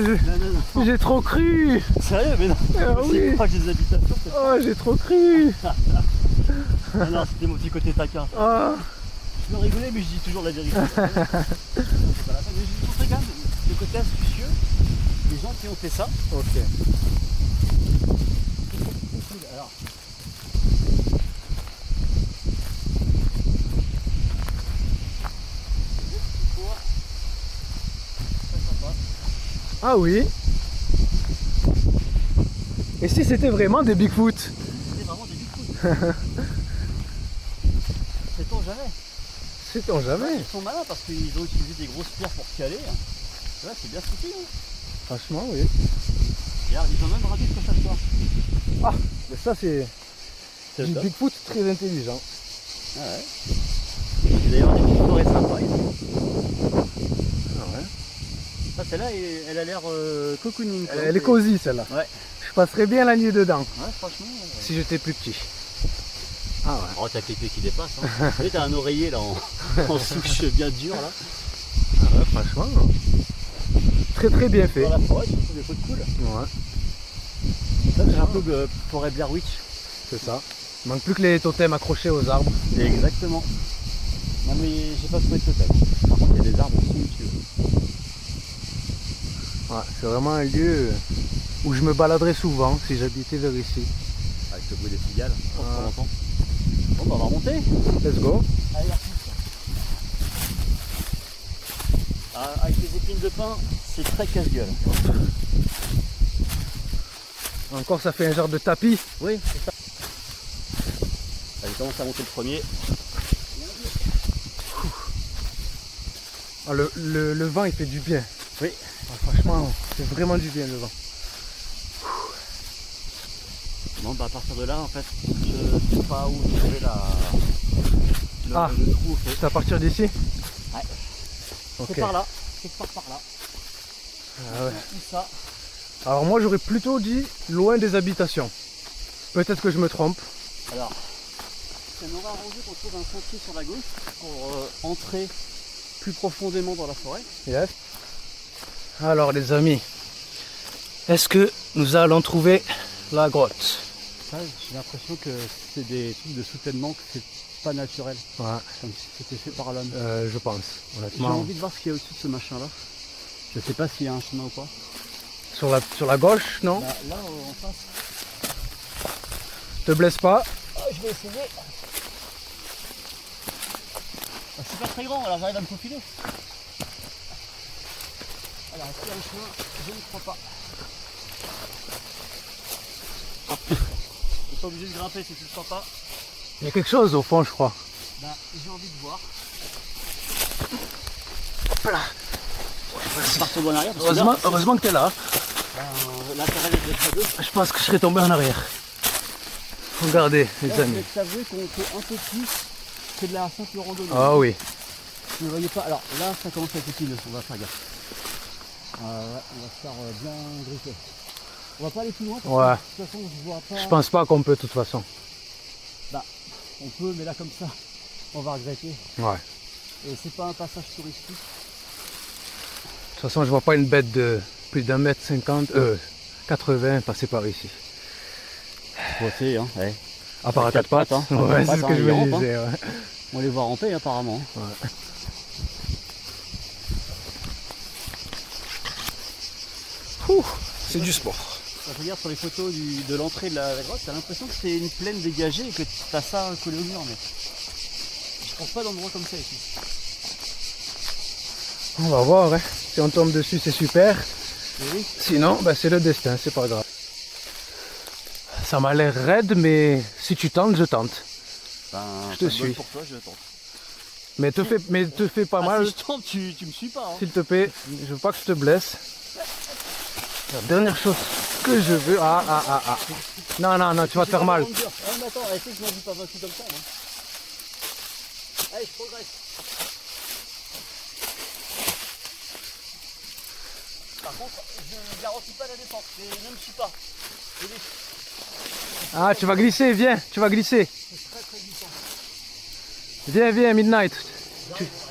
[SPEAKER 2] non.
[SPEAKER 1] j'ai trop cru!
[SPEAKER 2] Sérieux, mais non.
[SPEAKER 1] Ah oui.
[SPEAKER 2] Je crois que j'ai des habitations.
[SPEAKER 1] Oh, j'ai trop cru!
[SPEAKER 2] Non, c'était mon petit côté taquin.
[SPEAKER 1] Oh.
[SPEAKER 2] Je peux rigoler, mais je dis toujours la vérité. C'est pas la peine. Mais je vous montrer quand même le côté astucieux des gens qui ont fait ça.
[SPEAKER 1] Ok.
[SPEAKER 2] Alors,
[SPEAKER 1] Ah oui? Et si c'était vraiment des Bigfoot?
[SPEAKER 2] c'était vraiment des Bigfoot. Sait-on jamais.
[SPEAKER 1] Sait-on jamais?
[SPEAKER 2] Ils sont malins parce qu'ils ont utilisé des grosses pierres pour caler. Là, c'est bien foutu. Hein.
[SPEAKER 1] Franchement, oui.
[SPEAKER 2] Regarde, ils ont même ravi que ça soit.
[SPEAKER 1] Ah, mais ça c'est du
[SPEAKER 2] ça.
[SPEAKER 1] Bigfoot très intelligent.
[SPEAKER 2] Ah ouais. Et d'ailleurs, des petites forêts sympas.
[SPEAKER 1] Ah ouais.
[SPEAKER 2] Ça, celle-là, elle a l'air cocooning. quoi.
[SPEAKER 1] Elle est cosy celle-là.
[SPEAKER 2] Ouais.
[SPEAKER 1] Je passerais bien la nuit dedans
[SPEAKER 2] Ouais, franchement.
[SPEAKER 1] si j'étais plus petit. Ah ouais.
[SPEAKER 2] Oh, t'as quelques qui dépassent. Hein. Tu sais, t'as un oreiller là en souche bien dur là.
[SPEAKER 1] Ah ouais, franchement. Très très bien fait.
[SPEAKER 2] Dans la forêt, tu trouves des trucs cool.
[SPEAKER 1] Ouais,
[SPEAKER 2] Ça, c'est un peu forêt Blair Witch.
[SPEAKER 1] c'est ça. Il manque plus que les totems accrochés aux arbres.
[SPEAKER 2] Exactement. Non mais j'ai pas trouvé de totem. Par contre, il y a des arbres somptueux.
[SPEAKER 1] Ouais, c'est vraiment un lieu où je me baladerais souvent si j'habitais vers ici.
[SPEAKER 2] Avec le bruit des cigales, on
[SPEAKER 1] Ah.
[SPEAKER 2] l'entend. Bon, bah, on va remonter.
[SPEAKER 1] Let's go.
[SPEAKER 2] Allez, la pousse. Ah, avec les épines de pin, c'est très casse-gueule.
[SPEAKER 1] Encore ça fait un genre de tapis.
[SPEAKER 2] Oui, c'est ça. Allez, commence à monter le premier.
[SPEAKER 1] Ah, le vent il fait du bien.
[SPEAKER 2] Oui.
[SPEAKER 1] Ah, franchement, c'est vraiment du bien le vent.
[SPEAKER 2] Bon, bah à partir de là, en fait, je sais pas où trouver le trou. En fait.
[SPEAKER 1] C'est à partir d'ici?
[SPEAKER 2] Ouais.
[SPEAKER 1] Ok.
[SPEAKER 2] C'est par là. C'est par là.
[SPEAKER 1] Ah ouais.
[SPEAKER 2] Tout ça.
[SPEAKER 1] Alors moi j'aurais plutôt dit loin des habitations. Peut-être que je me trompe.
[SPEAKER 2] Alors, ça m'aurait arrangé qu'on trouve un sentier sur la gauche pour entrer plus profondément dans la forêt.
[SPEAKER 1] Yes. Alors les amis, est-ce que nous allons trouver la grotte?
[SPEAKER 2] Ça, j'ai l'impression que c'est des trucs de soutènement, que c'est pas naturel,
[SPEAKER 1] Ouais,
[SPEAKER 2] comme si c'était fait par l'homme.
[SPEAKER 1] je pense,
[SPEAKER 2] J'ai
[SPEAKER 1] honnêtement.
[SPEAKER 2] envie de voir ce qu'il y a au-dessus de ce machin-là. Je sais pas s'il y a un chemin ou pas.
[SPEAKER 1] Sur la gauche, non?
[SPEAKER 2] Bah, là, en face.
[SPEAKER 1] Te blesse pas?
[SPEAKER 2] Ah, je vais essayer. Bah, c'est pas très grand, alors j'arrive à me faufiler. Alors, est-ce qu'il y a un chemin? Je ne crois pas. pas obligé de grimper si tu le sens pas.
[SPEAKER 1] Il y a quelque chose au fond, je crois.
[SPEAKER 2] Bah, j'ai envie de voir.
[SPEAKER 1] Hop là.
[SPEAKER 2] Je pars tomber en arrière. Parce que là,
[SPEAKER 1] Heureusement que t'es là.
[SPEAKER 2] l'intérêt d'être à deux.
[SPEAKER 1] Je pense que je serais tombé en arrière. Regardez, les
[SPEAKER 2] Là, je
[SPEAKER 1] amis.
[SPEAKER 2] vais t'avouer qu'on fait un peu plus que de la simple randonnée.
[SPEAKER 1] Ah oui.
[SPEAKER 2] Vous ne voyez pas. Alors là, ça commence à être épineux. On va faire gaffe. Ouais, on va se faire bien griffer. On va pas aller plus loin parce
[SPEAKER 1] Ouais.
[SPEAKER 2] que de toute façon, je vois pas.
[SPEAKER 1] Je pense pas qu'on peut de toute façon.
[SPEAKER 2] On peut, mais là, comme ça, on va regretter.
[SPEAKER 1] Ouais.
[SPEAKER 2] Et c'est pas un passage touristique.
[SPEAKER 1] De toute façon, je vois pas une bête de plus d'1,50 m, 80 passer par ici.
[SPEAKER 2] Boité, hein, ouais.
[SPEAKER 1] À part à
[SPEAKER 2] Quatre
[SPEAKER 1] 4 pattes.
[SPEAKER 2] pattes, hein.
[SPEAKER 1] Ouais,
[SPEAKER 2] Quatre
[SPEAKER 1] c'est ce
[SPEAKER 2] pattes,
[SPEAKER 1] que
[SPEAKER 2] hein,
[SPEAKER 1] je
[SPEAKER 2] il
[SPEAKER 1] me
[SPEAKER 2] rampe,
[SPEAKER 1] disais. Ouais.
[SPEAKER 2] On les voit ramper apparemment.
[SPEAKER 1] Ouais. Ouh, c'est du sport.
[SPEAKER 2] Quand je regarde sur les photos de l'entrée de la grotte, t'as l'impression que c'est une plaine dégagée et que t'as ça collé au mur, mais je pense pas d'endroit comme ça ici.
[SPEAKER 1] On va voir. Hein. Si on tombe dessus, c'est super.
[SPEAKER 2] Mais oui,
[SPEAKER 1] Sinon, bah, c'est le destin, c'est pas grave. Ça m'a l'air raide, mais si tu tentes, je tente.
[SPEAKER 2] ben,
[SPEAKER 1] Je te
[SPEAKER 2] pas de bol
[SPEAKER 1] suis.
[SPEAKER 2] pour toi, je tente.
[SPEAKER 1] Mais te fais pas mal,
[SPEAKER 2] Si je tente, tu me suis pas. Hein.
[SPEAKER 1] s'il te plaît. Je veux pas que je te blesse. La dernière chose que je veux... Ah. Non, tu vas te faire mal.
[SPEAKER 2] Ah, mais attends, essaye que je m'en dis pas vaincu comme ça. Hein. Allez, je progresse. Par contre, je ne garantis pas la descente, mais ne me suis pas.
[SPEAKER 1] Ah, tu vas glisser, viens, tu vas glisser.
[SPEAKER 2] C'est très glissant.
[SPEAKER 1] Viens, Midnight.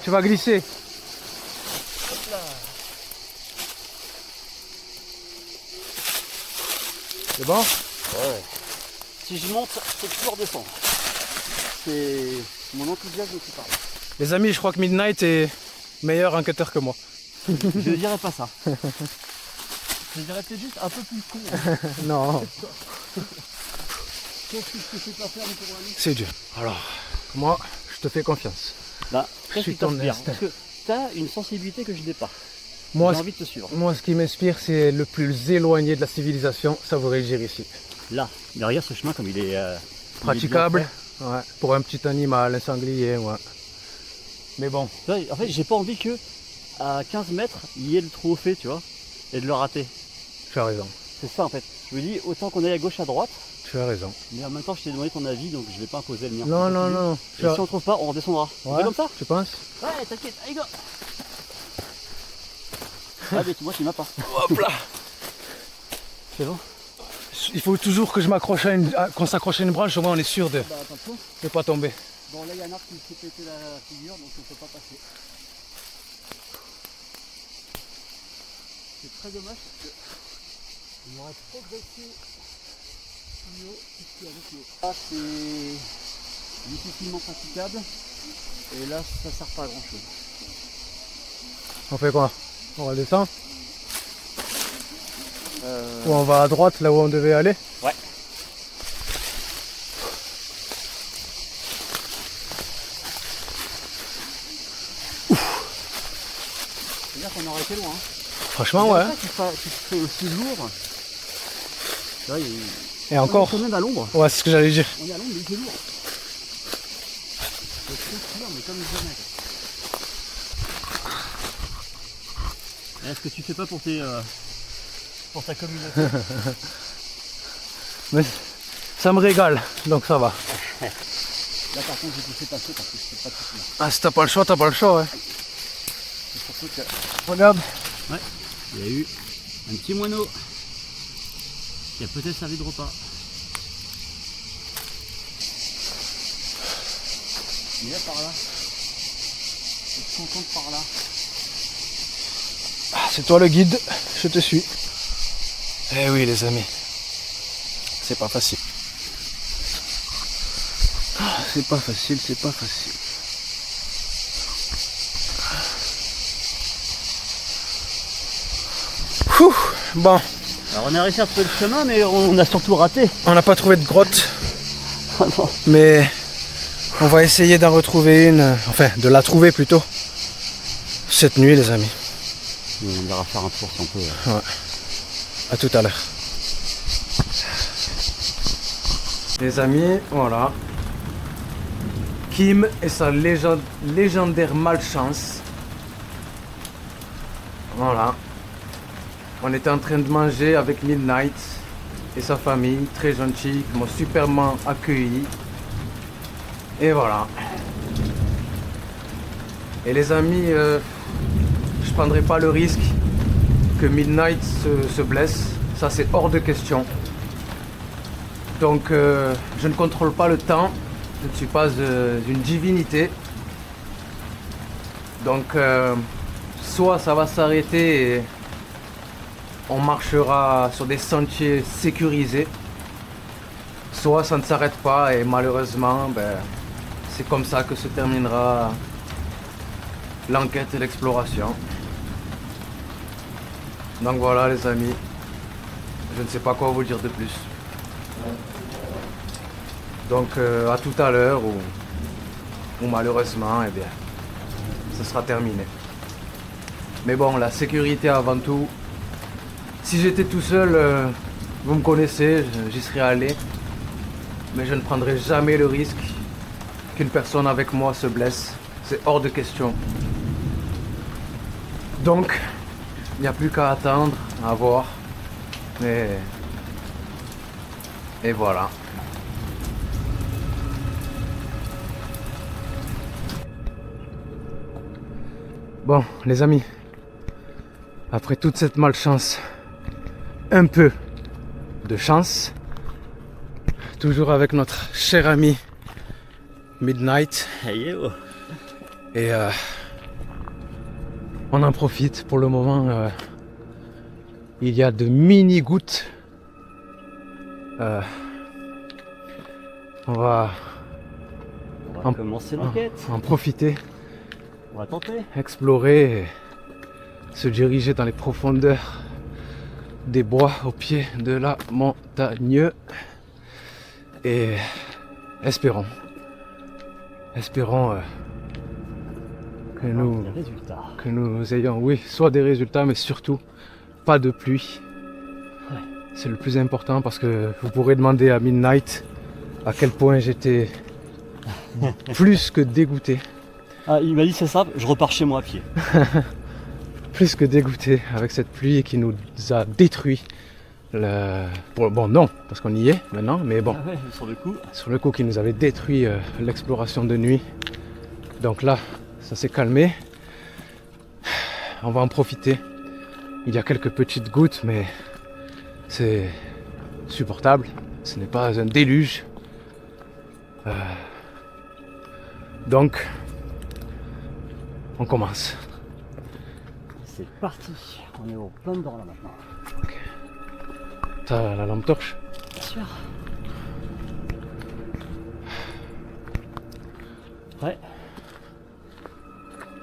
[SPEAKER 1] Tu vas glisser.
[SPEAKER 2] Hop là.
[SPEAKER 1] C'est bon?
[SPEAKER 2] Ouais. Si je monte, c'est plus redescendre. C'est mon enthousiasme qui parle.
[SPEAKER 1] Les amis, je crois que Midnight est meilleur enquêteur que moi.
[SPEAKER 2] Je ne dirais pas ça. Je dirais peut-être juste un peu plus con. Hein.
[SPEAKER 1] Non,
[SPEAKER 2] Qu'est-ce que je te fais pas faire pour aller?
[SPEAKER 1] c'est dur. Alors, moi, je te fais confiance.
[SPEAKER 2] Bah,
[SPEAKER 1] Je suis ton instinct.
[SPEAKER 2] parce que tu as une sensibilité que je n'ai pas.
[SPEAKER 1] Moi,
[SPEAKER 2] J'ai envie de te suivre.
[SPEAKER 1] ce qui m'inspire, c'est le plus éloigné de la civilisation, savourer le ici.
[SPEAKER 2] Là, derrière ce chemin, comme il est
[SPEAKER 1] Praticable,
[SPEAKER 2] il est
[SPEAKER 1] ouais, pour un petit animal, un sanglier, ouais. Mais bon,
[SPEAKER 2] bien fait. En fait, j'ai pas envie que à 15 mètres, il y ait le trou au fait, tu vois, et de le rater.
[SPEAKER 1] tu as raison,
[SPEAKER 2] C'est ça en fait. Je me dis, autant qu'on aille à gauche, à droite,
[SPEAKER 1] tu as raison.
[SPEAKER 2] mais en même temps, je t'ai demandé ton avis, donc je vais pas imposer le mien.
[SPEAKER 1] Non,
[SPEAKER 2] Et
[SPEAKER 1] tu as...
[SPEAKER 2] si on trouve pas, on redescendra. On
[SPEAKER 1] Ouais,
[SPEAKER 2] fait comme ça?
[SPEAKER 1] tu penses?
[SPEAKER 2] Ouais, t'inquiète, allez go. Ah, mais moi, tu m'as pas.
[SPEAKER 1] Hop là.
[SPEAKER 2] C'est bon.
[SPEAKER 1] Il faut toujours que je m'accroche qu'on s'accroche à une branche, au moins on est sûr de
[SPEAKER 2] Bah, attention.
[SPEAKER 1] ne pas tomber.
[SPEAKER 2] Bon, là, il y a un arbre qui s'est pété la figure, donc on peut pas passer. C'est très dommage parce que on aurait progressé plus haut puisqu'il y avait plus haut. Là, c'est difficilement praticable et là, ça sert pas à grand chose.
[SPEAKER 1] On fait quoi? On redescend? Ou on va à droite, là où on devait aller?
[SPEAKER 2] Ouais. C'est-à-dire qu'on aurait été loin. Hein.
[SPEAKER 1] Franchement, ouais.
[SPEAKER 2] Tu fais aussi lourd. Là,
[SPEAKER 1] Et encore?
[SPEAKER 2] On est quand même à l'ombre.
[SPEAKER 1] Ouais, c'est ce que j'allais dire.
[SPEAKER 2] On est à l'ombre, mais il fait lourd. C'est très dur, mais comme jamais. Est-ce que tu fais pas pour ta communauté?
[SPEAKER 1] Mais ça me régale, donc ça va.
[SPEAKER 2] Là par contre j'ai poussé passer parce que je sais pas tout.
[SPEAKER 1] Ah, si t'as pas le choix, t'as pas le choix, ouais.
[SPEAKER 2] C'est surtout que
[SPEAKER 1] Regarde.
[SPEAKER 2] ouais, il y a eu un petit moineau qui a peut-être servi de repas. Il est par là. Il se concentre par là.
[SPEAKER 1] Ah, c'est toi le guide, je te suis. Eh oui, les amis. C'est pas facile. Ah, c'est pas facile, c'est pas facile. Ouh, bon,
[SPEAKER 2] Alors on a réussi à trouver le chemin mais on a surtout raté.
[SPEAKER 1] on n'a pas trouvé de grotte,
[SPEAKER 2] Oh non.
[SPEAKER 1] mais on va essayer d'en retrouver une, enfin de la trouver plutôt, cette nuit les amis.
[SPEAKER 2] On ira faire un tour si on peut.
[SPEAKER 1] Ouais. À tout à l'heure. Les amis, voilà. Kim et sa légendaire malchance. Voilà. On était en train de manger avec Midnight et sa famille, très gentils, qui m'ont superbement accueilli. Et voilà. Et les amis, je prendrai pas le risque que Midnight se blesse. Ça, c'est hors de question. Donc, je ne contrôle pas le temps. Je ne suis pas une divinité. Donc, soit ça va s'arrêter et on marchera sur des sentiers sécurisés, soit ça ne s'arrête pas et malheureusement, c'est comme ça que se terminera l'enquête et l'exploration. Donc voilà les amis, je ne sais pas quoi vous dire de plus. Donc à tout à l'heure ou malheureusement, eh bien, ce sera terminé. Mais bon, la sécurité avant tout. Si j'étais tout seul, vous me connaissez, j'y serais allé. Mais je ne prendrai jamais le risque qu'une personne avec moi se blesse. C'est hors de question. Donc, il n'y a plus qu'à attendre, à voir. Et voilà. Bon, les amis, après toute cette malchance, un peu de chance, toujours avec notre cher ami Midnight. Et on en profite pour le moment. Il y a de mini gouttes. On va
[SPEAKER 2] commencer l'enquête.
[SPEAKER 1] En profiter,
[SPEAKER 2] On va tenter.
[SPEAKER 1] explorer et se diriger dans les profondeurs des bois au pied de la montagne. Et espérons que nous ayons, oui, soit des résultats, mais surtout pas de pluie.
[SPEAKER 2] Ouais.
[SPEAKER 1] C'est le plus important parce que vous pourrez demander à Midnight à quel point j'étais plus que dégoûté.
[SPEAKER 2] Ah, il m'a dit c'est ça, je repars chez moi à pied.
[SPEAKER 1] Plus que dégoûté avec cette pluie qui nous a détruit. Bon, non, parce qu'on y est maintenant, mais bon.
[SPEAKER 2] Ah ouais, sur le coup.
[SPEAKER 1] Qui nous avait détruit l'exploration de nuit. Donc là, ça s'est calmé. On va en profiter. Il y a quelques petites gouttes, mais c'est supportable. Ce n'est pas un déluge. Donc, on commence.
[SPEAKER 2] C'est parti. On est au plein dedans là maintenant.
[SPEAKER 1] Okay. T'as la lampe torche?
[SPEAKER 2] Bien sûr. Ouais.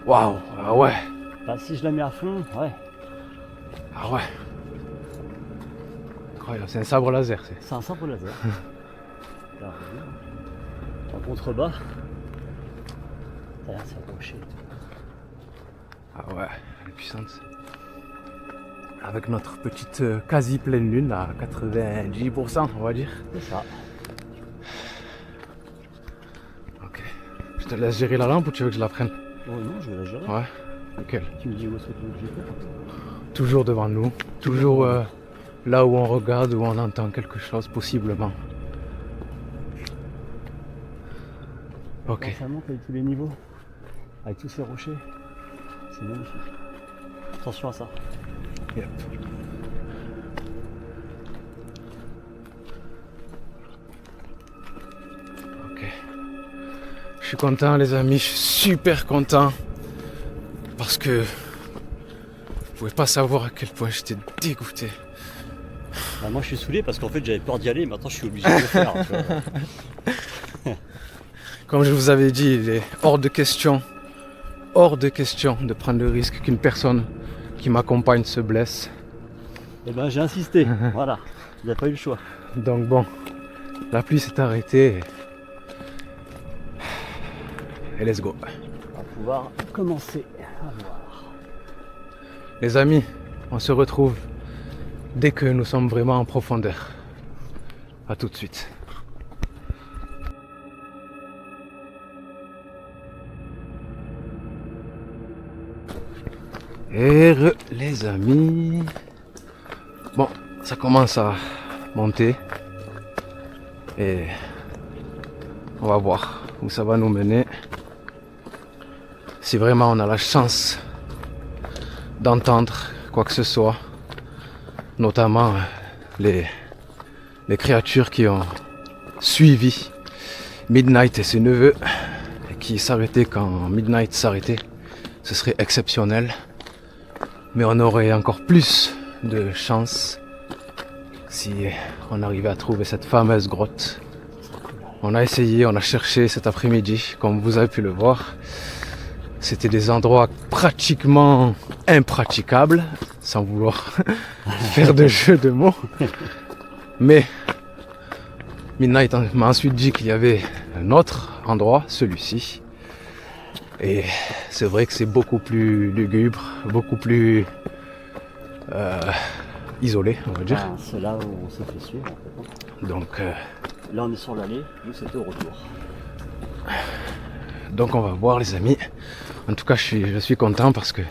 [SPEAKER 1] Waouh, ah ouais.
[SPEAKER 2] Bah, si je la mets à fond, ouais.
[SPEAKER 1] Ah ouais. Incroyable, c'est un sabre laser.
[SPEAKER 2] C'est un sabre laser. En contrebas. Derrière, c'est accroché.
[SPEAKER 1] Ah ouais, elle est puissante. Avec notre petite quasi pleine lune à 90%, on va dire.
[SPEAKER 2] C'est ça.
[SPEAKER 1] Ok. Je te laisse gérer la lampe ou tu veux que je la prenne?
[SPEAKER 2] Oh non, je vais la gérer.
[SPEAKER 1] Ouais. Nickel.
[SPEAKER 2] Tu me dis où est-ce que tu veux que je fais?
[SPEAKER 1] Toujours devant nous. Toujours là où on regarde, où on entend quelque chose, possiblement. Ok.
[SPEAKER 2] Quand ça monte avec tous les niveaux, avec tous ces rochers. C'est magnifique. Attention à ça.
[SPEAKER 1] Yep. Ok. Je suis content les amis, je suis super content. Parce que vous pouvez pas savoir à quel point j'étais dégoûté.
[SPEAKER 2] Bah, moi je suis saoulé parce qu'en fait j'avais peur d'y aller, maintenant je suis obligé de le faire. Tu vois.
[SPEAKER 1] Comme je vous avais dit, il est hors de question de prendre le risque qu'une personne qui m'accompagne se blesse.
[SPEAKER 2] Et ben j'ai insisté, voilà, il n'y a pas eu le choix.
[SPEAKER 1] Donc bon, la pluie s'est arrêtée et let's go.
[SPEAKER 2] On va pouvoir commencer à voir.
[SPEAKER 1] Les amis, on se retrouve dès que nous sommes vraiment en profondeur. A tout de suite. Et les amis. Bon, ça commence à monter. Et on va voir où ça va nous mener. Si vraiment on a la chance d'entendre quoi que ce soit, notamment les créatures qui ont suivi Midnight et ses neveux, et qui s'arrêtaient quand Midnight s'arrêtait, ce serait exceptionnel. Mais on aurait encore plus de chance si on arrivait à trouver cette fameuse grotte. On a essayé, on a cherché cet après-midi, comme vous avez pu le voir. C'était des endroits pratiquement impraticables, sans vouloir faire de jeu de mots. Mais Midnight m'a ensuite dit qu'il y avait un autre endroit, celui-ci. Et c'est vrai que c'est beaucoup plus lugubre, beaucoup plus isolé, on va dire.
[SPEAKER 2] Ah, c'est là où on s'est fait suivre en fait.
[SPEAKER 1] Donc,
[SPEAKER 2] là on est sur l'allée, nous c'était au retour.
[SPEAKER 1] donc on va voir les amis. En tout cas je suis content parce que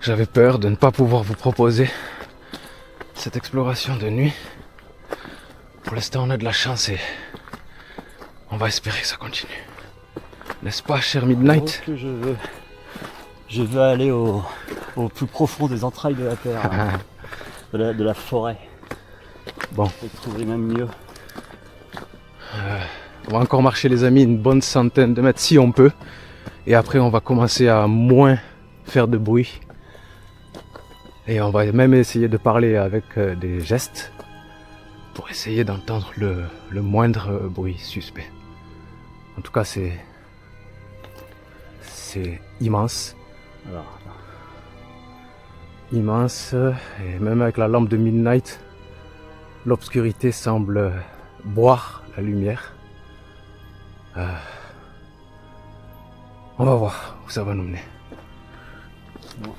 [SPEAKER 1] j'avais peur de ne pas pouvoir vous proposer cette exploration de nuit. Pour l'instant on a de la chance et on va espérer que ça continue. N'est-ce pas, cher Midnight?
[SPEAKER 2] Que je veux aller au plus profond des entrailles de la terre, hein, de la forêt.
[SPEAKER 1] Bon.
[SPEAKER 2] Et trouver même mieux.
[SPEAKER 1] On va encore marcher les amis une bonne centaine de mètres si on peut. Et après on va commencer à moins faire de bruit. Et on va même essayer de parler avec des gestes pour essayer d'entendre le moindre bruit suspect. En tout cas c'est immense.
[SPEAKER 2] Alors,
[SPEAKER 1] Immense. Et même avec la lampe de Midnight, l'obscurité semble boire la lumière. On va voir où ça va nous mener.
[SPEAKER 2] bon.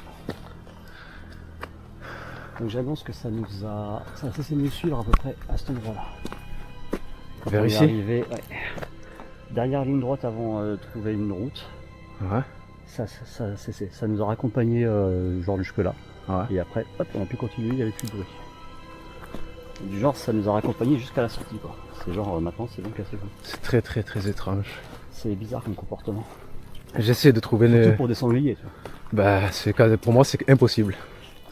[SPEAKER 2] Donc j'annonce que ça a cessé de nous suivre à peu près à cet endroit-là. Quand
[SPEAKER 1] Vers
[SPEAKER 2] on est
[SPEAKER 1] ici
[SPEAKER 2] arrivé, ouais. Derrière ligne droite avant de trouver une route.
[SPEAKER 1] Ouais.
[SPEAKER 2] Ça nous a raccompagné genre jusque là.
[SPEAKER 1] Ouais.
[SPEAKER 2] Et après, hop, on a pu continuer, il n'y avait plus de bruit. Du genre, ça nous a raccompagné jusqu'à la sortie, quoi. C'est genre, maintenant, c'est bon, cassez-vous.
[SPEAKER 1] C'est très très très étrange.
[SPEAKER 2] C'est bizarre comme comportement.
[SPEAKER 1] J'essaie de trouver
[SPEAKER 2] Surtout pour des sangliers, tu vois.
[SPEAKER 1] Bah, pour moi c'est impossible.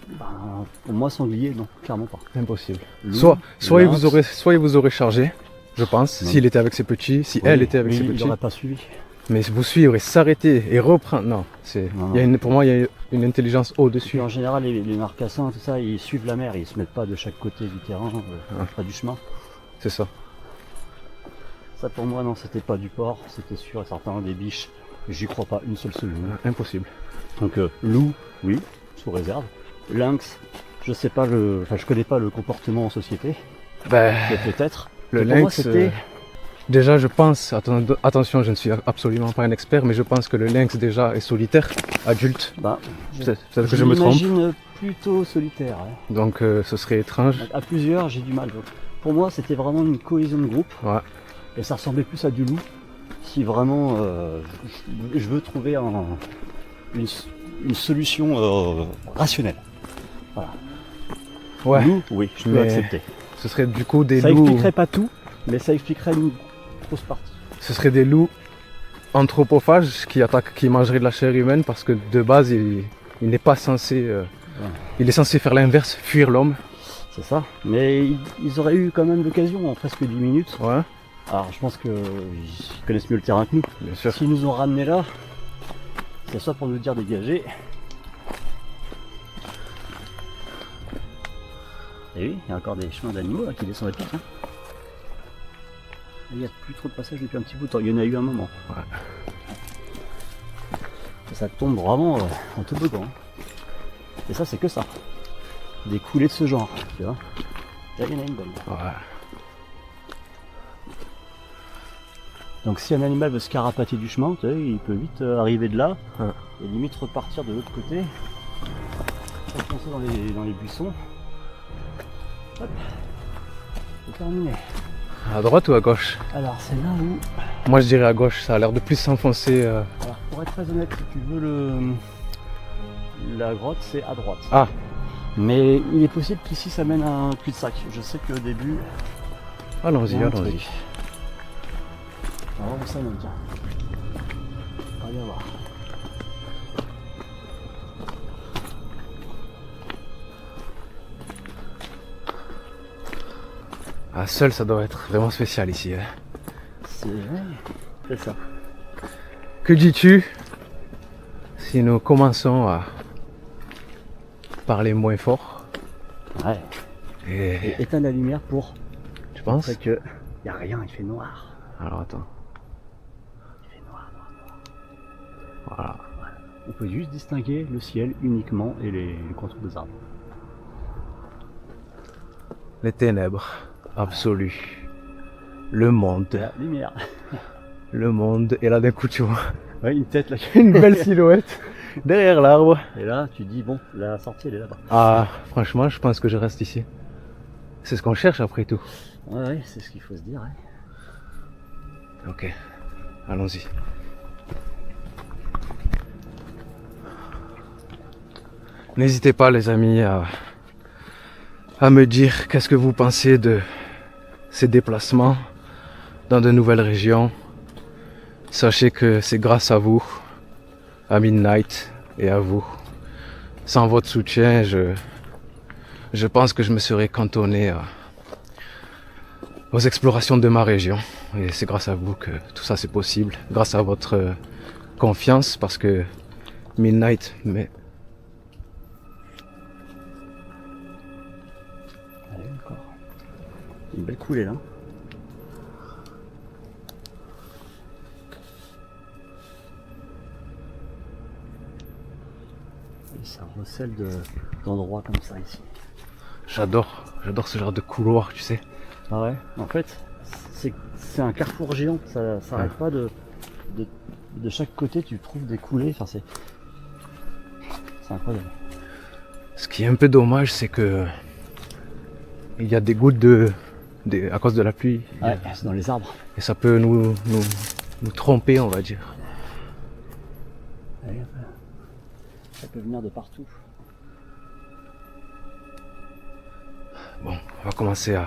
[SPEAKER 2] Ben, pour moi, sanglier, non, clairement pas.
[SPEAKER 1] Impossible.
[SPEAKER 2] Loup,
[SPEAKER 1] Soit il
[SPEAKER 2] lynx.
[SPEAKER 1] vous aurait chargé, je pense,
[SPEAKER 2] Non.
[SPEAKER 1] s'il était avec ses petits, si
[SPEAKER 2] Oui,
[SPEAKER 1] elle était avec
[SPEAKER 2] mais
[SPEAKER 1] ses
[SPEAKER 2] il
[SPEAKER 1] petits.
[SPEAKER 2] n'aurait pas suivi.
[SPEAKER 1] Mais vous suivre et s'arrêter et reprendre, non,
[SPEAKER 2] Non,
[SPEAKER 1] il y a pour moi il y a une intelligence au-dessus.
[SPEAKER 2] En général, les marcassins, tout ça, ils suivent la mer, ils se mettent pas de chaque côté du terrain, pas du chemin.
[SPEAKER 1] C'est ça.
[SPEAKER 2] Ça, pour moi, non, c'était pas du porc, c'était sûr et certain des biches. J'y crois pas une seule seconde.
[SPEAKER 1] Impossible.
[SPEAKER 2] Donc loup, oui, sous réserve. Lynx, je sais pas je connais pas le comportement en société,
[SPEAKER 1] Ben,
[SPEAKER 2] mais peut-être.
[SPEAKER 1] le
[SPEAKER 2] Mais pour moi,
[SPEAKER 1] lynx,
[SPEAKER 2] c'était
[SPEAKER 1] déjà je pense, attention, je ne suis absolument pas un expert, mais je pense que le lynx déjà est solitaire, adulte.
[SPEAKER 2] bah,
[SPEAKER 1] Peut-être que je me trompe.
[SPEAKER 2] l'imagine plutôt solitaire. Hein.
[SPEAKER 1] Donc ce serait étrange.
[SPEAKER 2] À plusieurs, j'ai du mal. Donc, pour moi, c'était vraiment une cohésion de groupe.
[SPEAKER 1] Ouais.
[SPEAKER 2] Et ça ressemblait plus à du loup. Si vraiment je veux trouver une solution rationnelle. Voilà.
[SPEAKER 1] Ouais.
[SPEAKER 2] Loup, oui, je peux
[SPEAKER 1] Mais
[SPEAKER 2] accepter.
[SPEAKER 1] ce serait du coup des
[SPEAKER 2] Ça
[SPEAKER 1] loups.
[SPEAKER 2] expliquerait pas tout, mais ça expliquerait une grosse partie.
[SPEAKER 1] Ce serait des loups anthropophages qui mangeraient de la chair humaine parce que de base il n'est pas censé. Il est censé faire l'inverse, fuir l'homme.
[SPEAKER 2] C'est ça. Mais ils auraient eu quand même l'occasion en presque 10 minutes.
[SPEAKER 1] Ouais,
[SPEAKER 2] Alors je pense qu'ils connaissent mieux le terrain que nous.
[SPEAKER 1] bien sûr.
[SPEAKER 2] S'ils nous ont ramenés là, c'est soit pour nous dire dégager. Et oui, il y a encore des chemins d'animaux là, qui descendent à pic. Hein. Il n'y a plus trop de passages depuis un petit bout de temps. Il y en a eu un moment.
[SPEAKER 1] Ouais.
[SPEAKER 2] Ça tombe vraiment en toboggan. Hein. Et ça, c'est que ça. Des coulées de ce genre. Tu vois. Là, il y en a une bonne.
[SPEAKER 1] Ouais.
[SPEAKER 2] Donc si un animal veut se carapater du chemin, tu sais, il peut vite arriver de là
[SPEAKER 1] Ouais.
[SPEAKER 2] et limite repartir de l'autre côté, s'enfoncer dans les buissons. Hop, c'est terminé.
[SPEAKER 1] À droite ou à gauche?
[SPEAKER 2] Alors c'est là où,
[SPEAKER 1] Moi je dirais à gauche, ça a l'air de plus s'enfoncer.
[SPEAKER 2] alors pour être très honnête, si tu veux la grotte c'est à droite.
[SPEAKER 1] Ah,
[SPEAKER 2] Mais il est possible qu'ici ça mène à un cul-de-sac. Je sais qu'au début.
[SPEAKER 1] allons-y,
[SPEAKER 2] il y a un
[SPEAKER 1] allons-y.
[SPEAKER 2] truc. On va voir où ça mène, tiens. On va bien voir.
[SPEAKER 1] Ah, seul, ça doit être vraiment spécial ici. Hein.
[SPEAKER 2] C'est ça.
[SPEAKER 1] Que dis-tu si nous commençons à parler moins fort?
[SPEAKER 2] Ouais.
[SPEAKER 1] Et
[SPEAKER 2] Et éteins la lumière pour
[SPEAKER 1] tu penses?
[SPEAKER 2] montrer que y a rien, il fait noir.
[SPEAKER 1] Alors attends.
[SPEAKER 2] Il fait noir.
[SPEAKER 1] Voilà.
[SPEAKER 2] On peut juste distinguer le ciel uniquement et les contours des arbres.
[SPEAKER 1] Les ténèbres absolues. Le monde.
[SPEAKER 2] La lumière.
[SPEAKER 1] Le monde. Et là d'un coup tu vois
[SPEAKER 2] Ouais, une tête là.
[SPEAKER 1] une belle silhouette derrière l'arbre.
[SPEAKER 2] Et là, tu dis bon, la sortie elle est là-bas.
[SPEAKER 1] Ah, franchement, je pense que je reste ici. C'est ce qu'on cherche après tout.
[SPEAKER 2] Ouais, c'est ce qu'il faut se dire. Ouais.
[SPEAKER 1] Ok, allons-y. N'hésitez pas les amis à me dire qu'est-ce que vous pensez de ces déplacements dans de nouvelles régions. Sachez que c'est grâce à vous, à Midnight et à vous. Sans votre soutien, je pense que je me serais cantonné aux explorations de ma région. Et c'est grâce à vous que tout ça c'est possible. Grâce à votre confiance, parce que Midnight, mais
[SPEAKER 2] Allez, encore. Une belle coulée là. Et ça recèle d'endroits comme ça ici.
[SPEAKER 1] j'adore ce genre de couloir, tu sais.
[SPEAKER 2] Ah ouais. En fait, c'est un carrefour géant. Ça s'arrête pas de chaque côté. Tu trouves des coulées. Enfin, c'est incroyable.
[SPEAKER 1] Ce qui est un peu dommage, c'est que il y a des gouttes à cause de la pluie.
[SPEAKER 2] Ouais, c'est dans les arbres.
[SPEAKER 1] Et ça peut nous tromper, on va dire.
[SPEAKER 2] Allez, ça peut venir de partout.
[SPEAKER 1] Bon, on va commencer à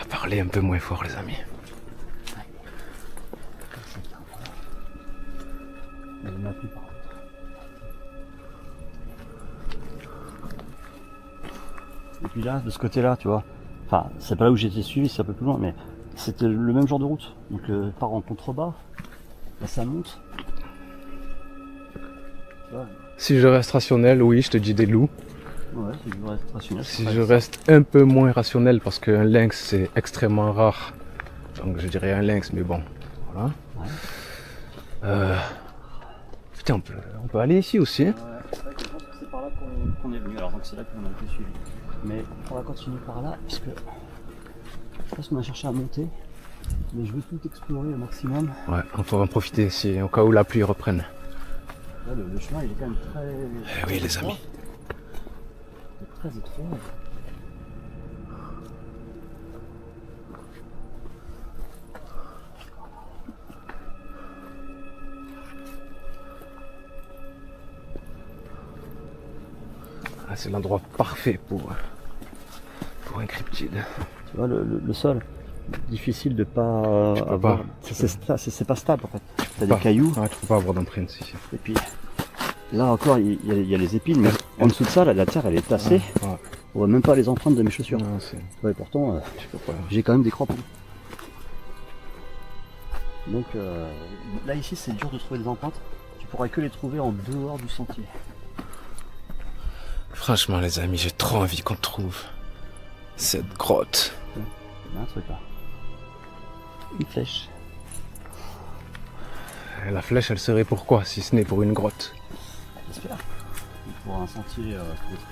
[SPEAKER 1] parler un peu moins fort, les amis.
[SPEAKER 2] Elle m'a plu par contre. Et puis là, de ce côté-là, tu vois, enfin, c'est pas là où j'ai été suivi, c'est un peu plus loin, mais c'était le même genre de route. Donc, part en contrebas, là ça monte. Tu vois,
[SPEAKER 1] Si je reste rationnel, oui, je te dis des loups.
[SPEAKER 2] ouais, c'est du reste rationnel.
[SPEAKER 1] Si je reste un peu moins rationnel, parce qu'un lynx c'est extrêmement rare, donc je dirais un lynx, mais bon, voilà.
[SPEAKER 2] Ouais.
[SPEAKER 1] Putain, on peut aller ici aussi. Hein.
[SPEAKER 2] Ouais, c'est vrai que je pense que c'est par là qu'on est venu, alors donc c'est là qu'on a été suivi. Mais on va continuer par là, puisque je pense qu'on a cherché à monter, mais je veux tout explorer au maximum.
[SPEAKER 1] Ouais, on peut en profiter si, au cas où la pluie reprenne.
[SPEAKER 2] Là, le chemin il est quand même très.
[SPEAKER 1] Oui, les amis.
[SPEAKER 2] Il est très étroit.
[SPEAKER 1] Ah, c'est l'endroit parfait pour un cryptide.
[SPEAKER 2] Tu vois, le sol, difficile de pas
[SPEAKER 1] Tu peux
[SPEAKER 2] avoir.
[SPEAKER 1] pas.
[SPEAKER 2] C'est pas stable en fait. T'as
[SPEAKER 1] Pas.
[SPEAKER 2] des cailloux,
[SPEAKER 1] Ouais, tu peux pas avoir d'empreinte ici.
[SPEAKER 2] et puis là encore il y a les épines, mais en dessous de ça, la terre elle est tassée.
[SPEAKER 1] Ouais.
[SPEAKER 2] On voit même pas les empreintes de mes chaussures.
[SPEAKER 1] Non, c'est...
[SPEAKER 2] Ouais, pourtant,
[SPEAKER 1] Tu peux pas.
[SPEAKER 2] j'ai quand même des crampons. Donc là ici c'est dur de trouver des empreintes. Tu pourras que les trouver en dehors du sentier.
[SPEAKER 1] Franchement, les amis, j'ai trop envie qu'on trouve cette grotte.
[SPEAKER 2] Il y a un truc là. Une flèche.
[SPEAKER 1] Et la flèche, elle serait pour quoi, si ce n'est pour une grotte?
[SPEAKER 2] J'espère. Pour un sentier touristique.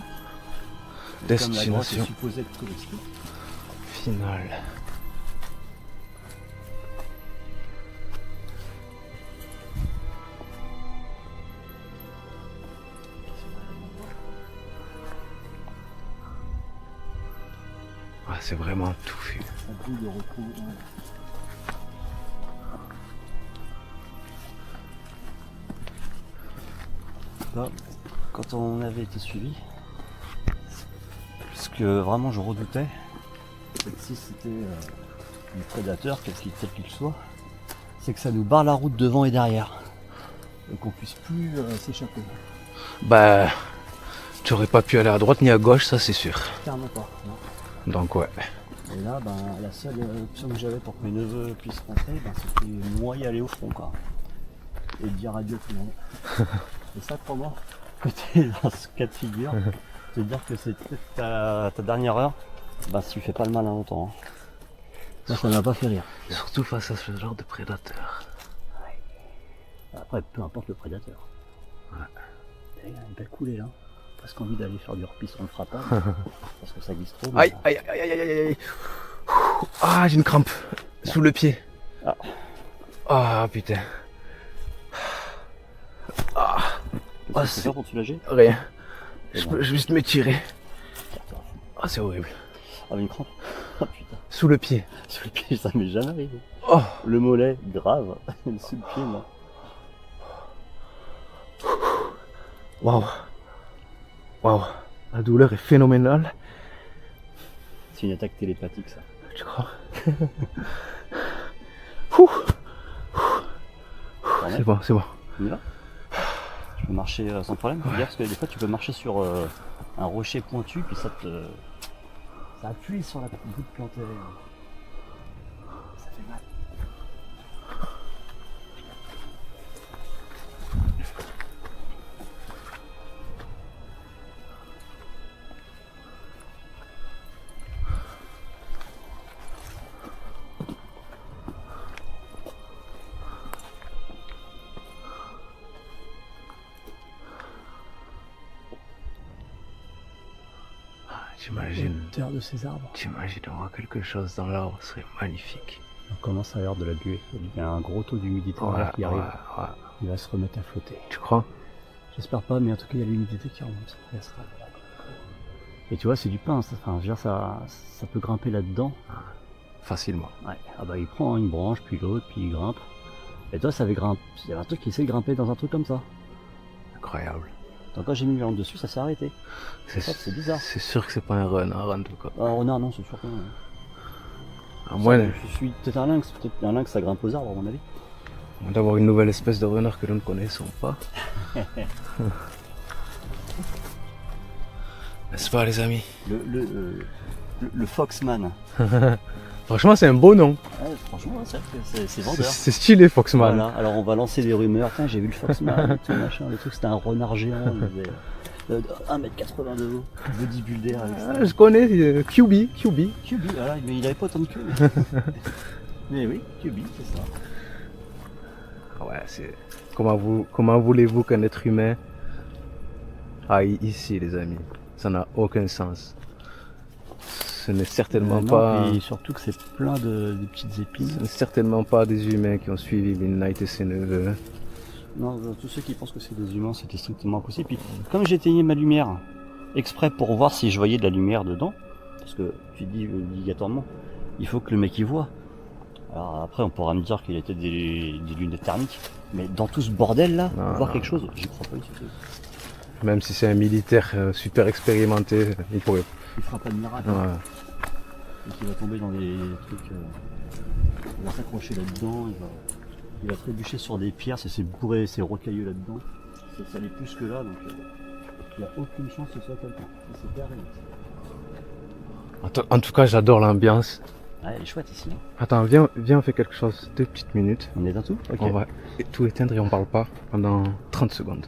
[SPEAKER 2] Et
[SPEAKER 1] Destination.
[SPEAKER 2] comme la grotte est supposée être touristique.
[SPEAKER 1] Finale. Ah, c'est vraiment touffu.
[SPEAKER 2] Ça brûle de repos. Là, quand on avait été suivi, ce que vraiment je redoutais, c'est que si c'était du prédateur, quel qu'il soit, c'est que ça nous barre la route devant et derrière. Et qu'on puisse plus s'échapper.
[SPEAKER 1] Bah, tu aurais pas pu aller à droite ni à gauche, ça c'est sûr.
[SPEAKER 2] Clairement pas. Non.
[SPEAKER 1] Donc ouais.
[SPEAKER 2] Et là, ben, la seule option que j'avais pour que mes neveux puissent rentrer, ben, c'était moi y aller au front, quoi. Et dire adieu à tout le monde. Et ça, pour moi, quand tu es dans ce cas de figure, te dire que c'est peut-être ta dernière heure, ben, si tu fais pas le mal à longtemps. Hein. Ça m'a pas fait rire.
[SPEAKER 1] Surtout face à ce genre de prédateur.
[SPEAKER 2] Après, peu importe le prédateur.
[SPEAKER 1] Ouais.
[SPEAKER 2] Il y a une belle coulée là. Presque envie d'aller faire du hors on le fera pas. Parce que ça glisse trop.
[SPEAKER 1] Aïe, aïe, aïe, aïe, aïe, aïe. Ah, j'ai une crampe sous le pied.
[SPEAKER 2] Ah,
[SPEAKER 1] Ah, putain. Ah,
[SPEAKER 2] ah c'est sûr pour te soulager.
[SPEAKER 1] rien.
[SPEAKER 2] C'est
[SPEAKER 1] Je
[SPEAKER 2] bon.
[SPEAKER 1] peux juste m'étirer. Ah, c'est horrible.
[SPEAKER 2] Ah, une crampe. Ah putain.
[SPEAKER 1] Sous le pied.
[SPEAKER 2] Sur le pied, ça m'est jamais arrivé.
[SPEAKER 1] Oh,
[SPEAKER 2] Le mollet, grave. Sous le pied, là.
[SPEAKER 1] waouh. Waouh. La douleur est phénoménale.
[SPEAKER 2] C'est une attaque télépathique, ça.
[SPEAKER 1] Tu crois? Ouh.
[SPEAKER 2] T'en es
[SPEAKER 1] C'est bon, c'est bon.
[SPEAKER 2] On y va. Tu peux marcher sans problème. Ouais. Parce que des fois, tu peux marcher sur un rocher pointu, puis ça appuie sur la bout de planter. Ça fait mal.
[SPEAKER 1] J'imagine.
[SPEAKER 2] L'odeur de ces arbres.
[SPEAKER 1] T'imagines avoir quelque chose dans l'arbre, ce serait magnifique.
[SPEAKER 2] On commence à avoir de la buée. Il y a un gros taux d'humidité qui arrive.
[SPEAKER 1] Ouais.
[SPEAKER 2] Il va se remettre à flotter.
[SPEAKER 1] Tu crois?
[SPEAKER 2] J'espère pas, mais en tout cas, il y a l'humidité qui remonte. Et tu vois, c'est du pain. Ça, enfin, je veux dire, ça peut grimper là-dedans.
[SPEAKER 1] Facilement.
[SPEAKER 2] Ouais. Ah bah, il prend une branche, puis l'autre, puis il grimpe. Et toi, ça avait grimpé. Il y avait un truc qui essaie de grimper dans un truc comme ça.
[SPEAKER 1] Incroyable.
[SPEAKER 2] Donc quand j'ai mis mes langues dessus, ça s'est arrêté. C'est bizarre.
[SPEAKER 1] C'est sûr que c'est pas un renard en tout cas.
[SPEAKER 2] Un renard, non, c'est sûr que non.
[SPEAKER 1] À moins
[SPEAKER 2] Je suis peut-être un lynx. Peut-être un lynx, ça grimpe aux arbres, à mon avis.
[SPEAKER 1] d'avoir une nouvelle espèce de renard que nous ne connaissons pas. N'est-ce pas, les amis?
[SPEAKER 2] Le Foxman.
[SPEAKER 1] Franchement, c'est un beau nom.
[SPEAKER 2] Ouais, franchement, c'est vendeur.
[SPEAKER 1] C'est stylé, Foxman.
[SPEAKER 2] Voilà. Alors on va lancer des rumeurs. Tiens, j'ai vu le Foxman, tout machin. Le truc, c'était un renard géant. Il avait 1m80 de haut. Bodybuilder avec ça.
[SPEAKER 1] Ah, je connais QB.
[SPEAKER 2] QB, voilà, mais il avait pas autant de queue. Mais oui, QB, c'est ça.
[SPEAKER 1] Ouais, c'est. Comment voulez-vous qu'un être humain aille ici, les amis? Ça n'a aucun sens. Ce n'est certainement pas.
[SPEAKER 2] Et surtout que c'est plein de petites épines.
[SPEAKER 1] Ce n'est certainement pas des humains qui ont suivi Midnight et ses neveux.
[SPEAKER 2] Non, tous ceux qui pensent que c'est des humains, c'était strictement impossible. Puis, comme j'éteignais ma lumière exprès pour voir si je voyais de la lumière dedans, parce que tu dis obligatoirement, il faut que le mec y voit. Alors après, on pourra me dire qu'il était des lunettes thermiques, mais dans tout ce bordel là, voir quelque chose, j'y crois pas du tout.
[SPEAKER 1] Même si c'est un militaire super expérimenté, il pourrait.
[SPEAKER 2] Il fera pas de miracle.
[SPEAKER 1] Ouais.
[SPEAKER 2] Donc il va tomber dans des trucs. Il va s'accrocher là-dedans, il va trébucher sur des pierres, c'est bourré, c'est rocailleux là-dedans. Ça n'est plus que là, donc il n'y a aucune chance que ce soit quelqu'un. C'est carré.
[SPEAKER 1] En tout cas, j'adore l'ambiance.
[SPEAKER 2] Ouais, elle est chouette ici.
[SPEAKER 1] Attends, viens, on fait quelque chose. 2 petites minutes.
[SPEAKER 2] On est dans tout. Ok.
[SPEAKER 1] On va tout éteindre et on parle pas pendant 30 secondes.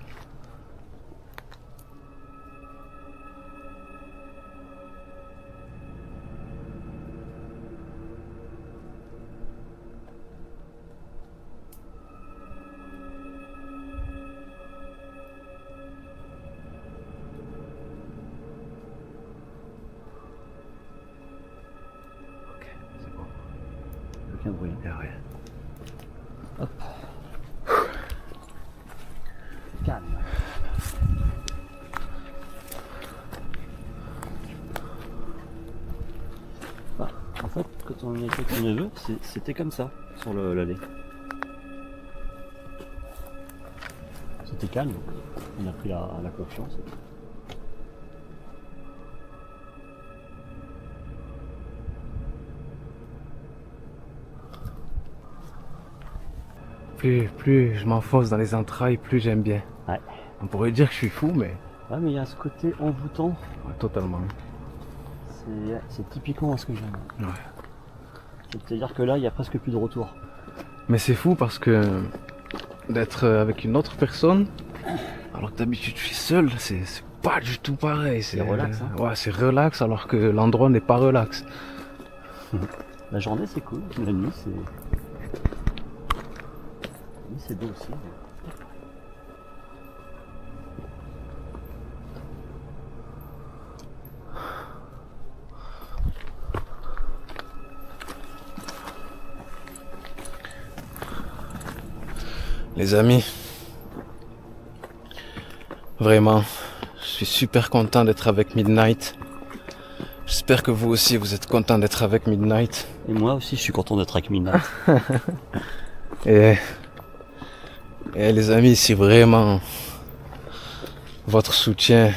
[SPEAKER 2] Aucun bruit.
[SPEAKER 1] Il n'y a rien.
[SPEAKER 2] Hop. Calme. Ah, en fait, quand on était avec mon neveu, c'était comme ça sur l'allée. c'était calme. On a pris la confiance.
[SPEAKER 1] Plus je m'enfonce dans les entrailles, plus j'aime bien.
[SPEAKER 2] Ouais.
[SPEAKER 1] On pourrait dire que je suis fou, mais
[SPEAKER 2] Ouais, mais il y a ce côté envoûtant.
[SPEAKER 1] ouais, totalement.
[SPEAKER 2] C'est typiquement ce que j'aime.
[SPEAKER 1] Ouais.
[SPEAKER 2] C'est-à-dire que là, il y a presque plus de retour.
[SPEAKER 1] Mais c'est fou parce que d'être avec une autre personne, alors que d'habitude je suis seul, c'est pas du tout pareil.
[SPEAKER 2] C'est relax, hein.
[SPEAKER 1] Ouais, c'est relax alors que l'endroit n'est pas relax.
[SPEAKER 2] La journée, c'est cool. La nuit, c'est beau aussi.
[SPEAKER 1] Les amis, vraiment, je suis super content d'être avec Midnight. J'espère que vous aussi vous êtes content d'être avec Midnight.
[SPEAKER 2] Et moi aussi, je suis content d'être avec Midnight.
[SPEAKER 1] Et les amis, si vraiment votre soutien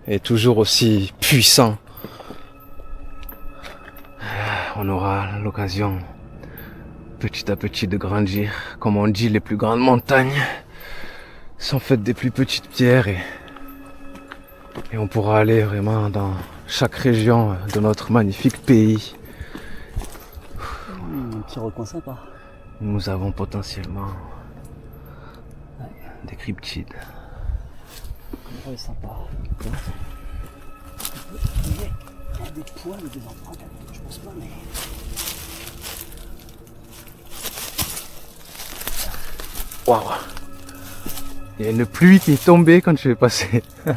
[SPEAKER 1] est toujours aussi puissant, on aura l'occasion petit à petit de grandir. Comme on dit, les plus grandes montagnes sont faites des plus petites pierres et on pourra aller vraiment dans chaque région de notre magnifique pays.
[SPEAKER 2] Un petit recoin sympa.
[SPEAKER 1] Nous avons potentiellement des cryptides.
[SPEAKER 2] Ouais, sympa. Il y a des poils ou des empreintes, je pense pas, mais.
[SPEAKER 1] Waouh! Il y a une pluie qui est tombée quand je suis passé.
[SPEAKER 2] Je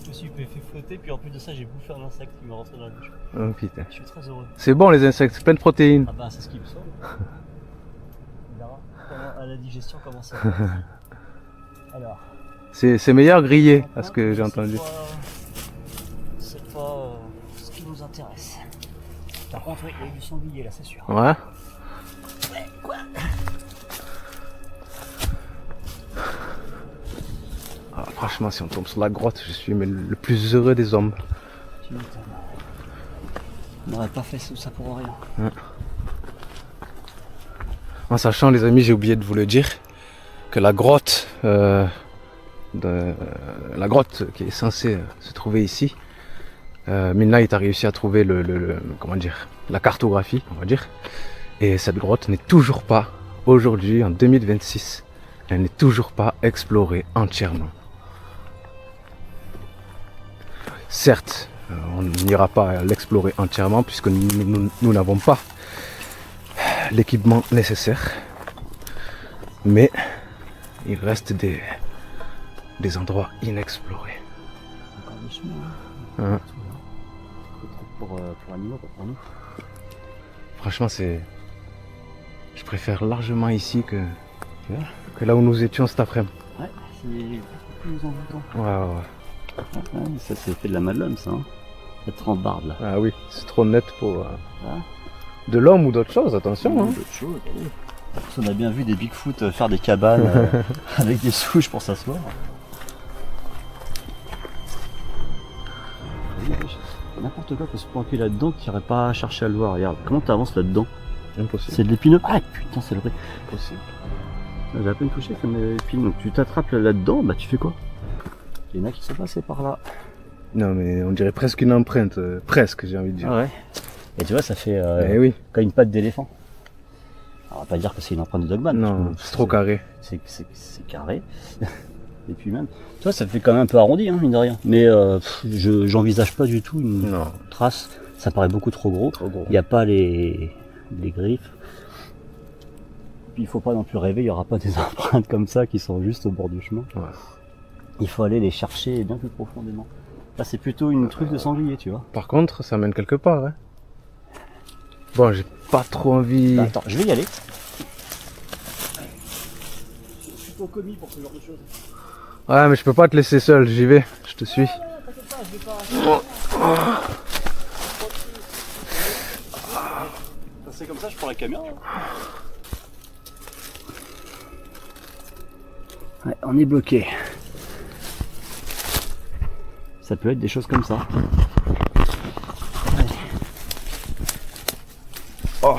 [SPEAKER 2] me suis fait flotter, puis en plus de ça, j'ai bouffé un insecte qui m'est rentré dans la bouche.
[SPEAKER 1] Oh putain.
[SPEAKER 2] Je suis très heureux.
[SPEAKER 1] C'est bon les insectes, plein de protéines.
[SPEAKER 2] Ah bah, c'est ce qui me semble. On verra à la digestion comment ça. Alors.
[SPEAKER 1] C'est meilleur grillé, à ce que j'ai entendu.
[SPEAKER 2] C'est pas ce qui nous intéresse. Par contre, oui, il y a eu du sanglier là, c'est sûr.
[SPEAKER 1] Ouais.
[SPEAKER 2] Quoi?
[SPEAKER 1] Ah, franchement, si on tombe sur la grotte, je suis le plus heureux des hommes.
[SPEAKER 2] Tu m'étonnes. On n'aurait pas fait ça pour rien.
[SPEAKER 1] Ouais. En sachant, les amis, j'ai oublié de vous le dire, que la grotte, la grotte qui est censée se trouver ici, Midnight a réussi à trouver comment dire, la cartographie, on va dire. Et cette grotte n'est toujours pas, aujourd'hui, en 2026, elle n'est toujours pas explorée entièrement. Certes, on n'ira pas l'explorer entièrement puisque nous n'avons pas l'équipement nécessaire. Mais il reste des endroits inexplorés.
[SPEAKER 2] Encore des chemins.
[SPEAKER 1] Hein.
[SPEAKER 2] Pour animaux, pas pour nous.
[SPEAKER 1] Franchement, je préfère largement ici que là où nous étions cet après-midi.
[SPEAKER 2] Ouais, c'est beaucoup plus envoûtant.
[SPEAKER 1] Ouais.
[SPEAKER 2] Ouais, ça c'est fait de la Madeleine, ça. Hein. Être en barde là.
[SPEAKER 1] Ah oui, c'est trop net pour
[SPEAKER 2] Ah.
[SPEAKER 1] de l'homme ou d'autre chose, attention. Hein.
[SPEAKER 2] D'autres choses, oui. On a bien vu des Bigfoot faire des cabanes avec des souches pour s'asseoir. N'importe quoi peut se planquer là-dedans, tu n'irais pas chercher à le voir. Regarde, comment tu avances là-dedans?
[SPEAKER 1] Impossible.
[SPEAKER 2] C'est de l'épineux. Ah putain, c'est le vrai.
[SPEAKER 1] Impossible.
[SPEAKER 2] J'ai à peine touché comme épine. Donc tu t'attrapes là-dedans, bah tu fais quoi? Il y en a qui sont passés par là.
[SPEAKER 1] Non mais on dirait presque une empreinte, presque j'ai envie de dire.
[SPEAKER 2] Ah ouais. Et tu vois, ça fait
[SPEAKER 1] Eh oui.
[SPEAKER 2] comme une patte d'éléphant. Alors, on va pas dire que c'est une empreinte de Dogman.
[SPEAKER 1] Non, c'est trop carré.
[SPEAKER 2] C'est carré. Et puis même, toi, ça fait quand même un peu arrondi, hein, mine de rien. Mais j'envisage pas du tout une
[SPEAKER 1] Non.
[SPEAKER 2] trace. Ça paraît beaucoup trop gros.
[SPEAKER 1] Trop gros.
[SPEAKER 2] Il n'y a pas les griffes. Puis il faut pas non plus rêver, il y aura pas des empreintes comme ça qui sont juste au bord du chemin.
[SPEAKER 1] Ouais.
[SPEAKER 2] Il faut aller les chercher bien plus profondément. Là, c'est plutôt une truc de sanglier, tu vois.
[SPEAKER 1] Par contre, ça mène quelque part. Hein. Bon, j'ai pas trop envie.
[SPEAKER 2] Bah, attends, je vais y aller. Je suis pas commis pour ce genre de choses.
[SPEAKER 1] Ouais, mais je peux pas te laisser seul, j'y vais, je te suis.
[SPEAKER 2] T'inquiète pas, je vais pas. C'est comme ça, je prends la caméra. Ouais, on est bloqué. Ça peut être des choses comme ça.
[SPEAKER 1] Oh.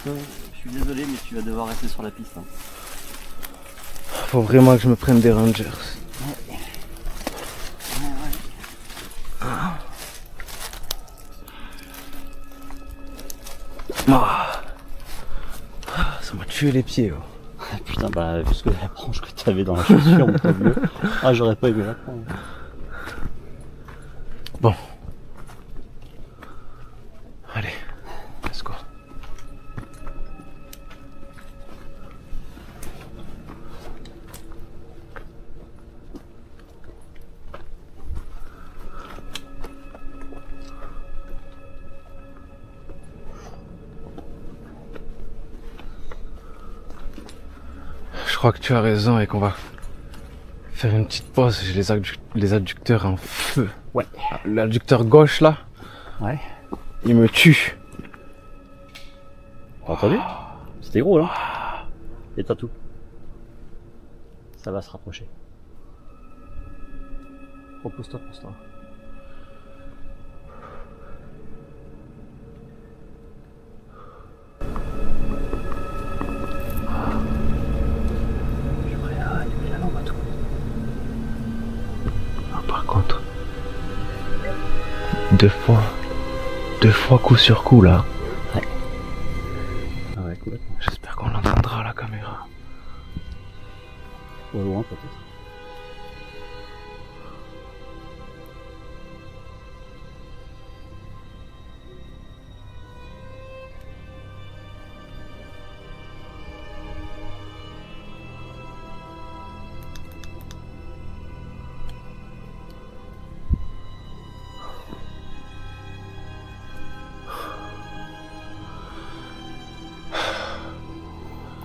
[SPEAKER 2] Je suis désolé, mais tu vas devoir rester sur la piste. Hein.
[SPEAKER 1] Faut vraiment que je me prenne des Rangers.
[SPEAKER 2] Ouais.
[SPEAKER 1] Ah. Ça m'a tué les pieds. Oh.
[SPEAKER 2] Putain, bah, vu que la branche que tu avais dans la chaussure, mon pauvre vieux. Ah, j'aurais pas aimé la prendre.
[SPEAKER 1] Bon. Allez, let's go. Je crois que tu as raison et qu'on va faire une petite pause. J'ai les adducteurs en feu.
[SPEAKER 2] Ouais.
[SPEAKER 1] L'adducteur gauche là,
[SPEAKER 2] Ouais.
[SPEAKER 1] il me tue.
[SPEAKER 2] T'as entendu? C'était gros là. Et t'as tout. Ça va se rapprocher. Repose-toi, repose-toi.
[SPEAKER 1] Par contre, deux fois coup sur coup là.
[SPEAKER 2] Ouais. Ah ouais, complètement.
[SPEAKER 1] J'espère qu'on l'entendra à la caméra.
[SPEAKER 2] Au loin peut-être.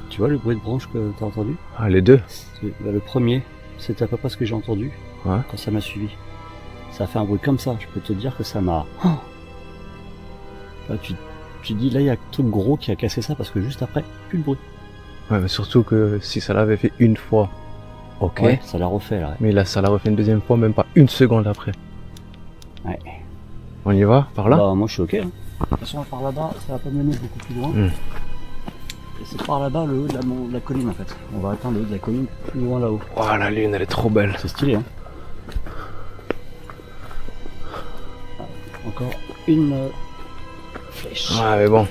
[SPEAKER 2] Tu vois le bruit de branche que t'as entendu?
[SPEAKER 1] Ah, les deux?
[SPEAKER 2] Bah, le premier, c'était à peu près ce que j'ai entendu
[SPEAKER 1] Ouais.
[SPEAKER 2] quand ça m'a suivi. Ça a fait un bruit comme ça, je peux te dire que ça m'a... Oh, là, tu dis, là il y a un truc gros qui a cassé ça parce que juste après, plus de bruit.
[SPEAKER 1] Ouais, mais surtout que si ça l'avait fait une fois, ok.
[SPEAKER 2] Ouais, ça l'a refait là.
[SPEAKER 1] Mais là, ça l'a refait une deuxième fois, même pas une seconde après.
[SPEAKER 2] Ouais.
[SPEAKER 1] On y va? Par là?
[SPEAKER 2] Bah, moi je suis ok. Hein. De toute façon, par là-bas, ça va pas mener beaucoup plus loin. Et c'est par là-bas le haut de la colline en fait. On va atteindre le haut de la colline plus loin là-haut.
[SPEAKER 1] Oh, la lune, elle est trop belle.
[SPEAKER 2] C'est stylé hein. Encore une flèche.
[SPEAKER 1] Ouais, mais bon,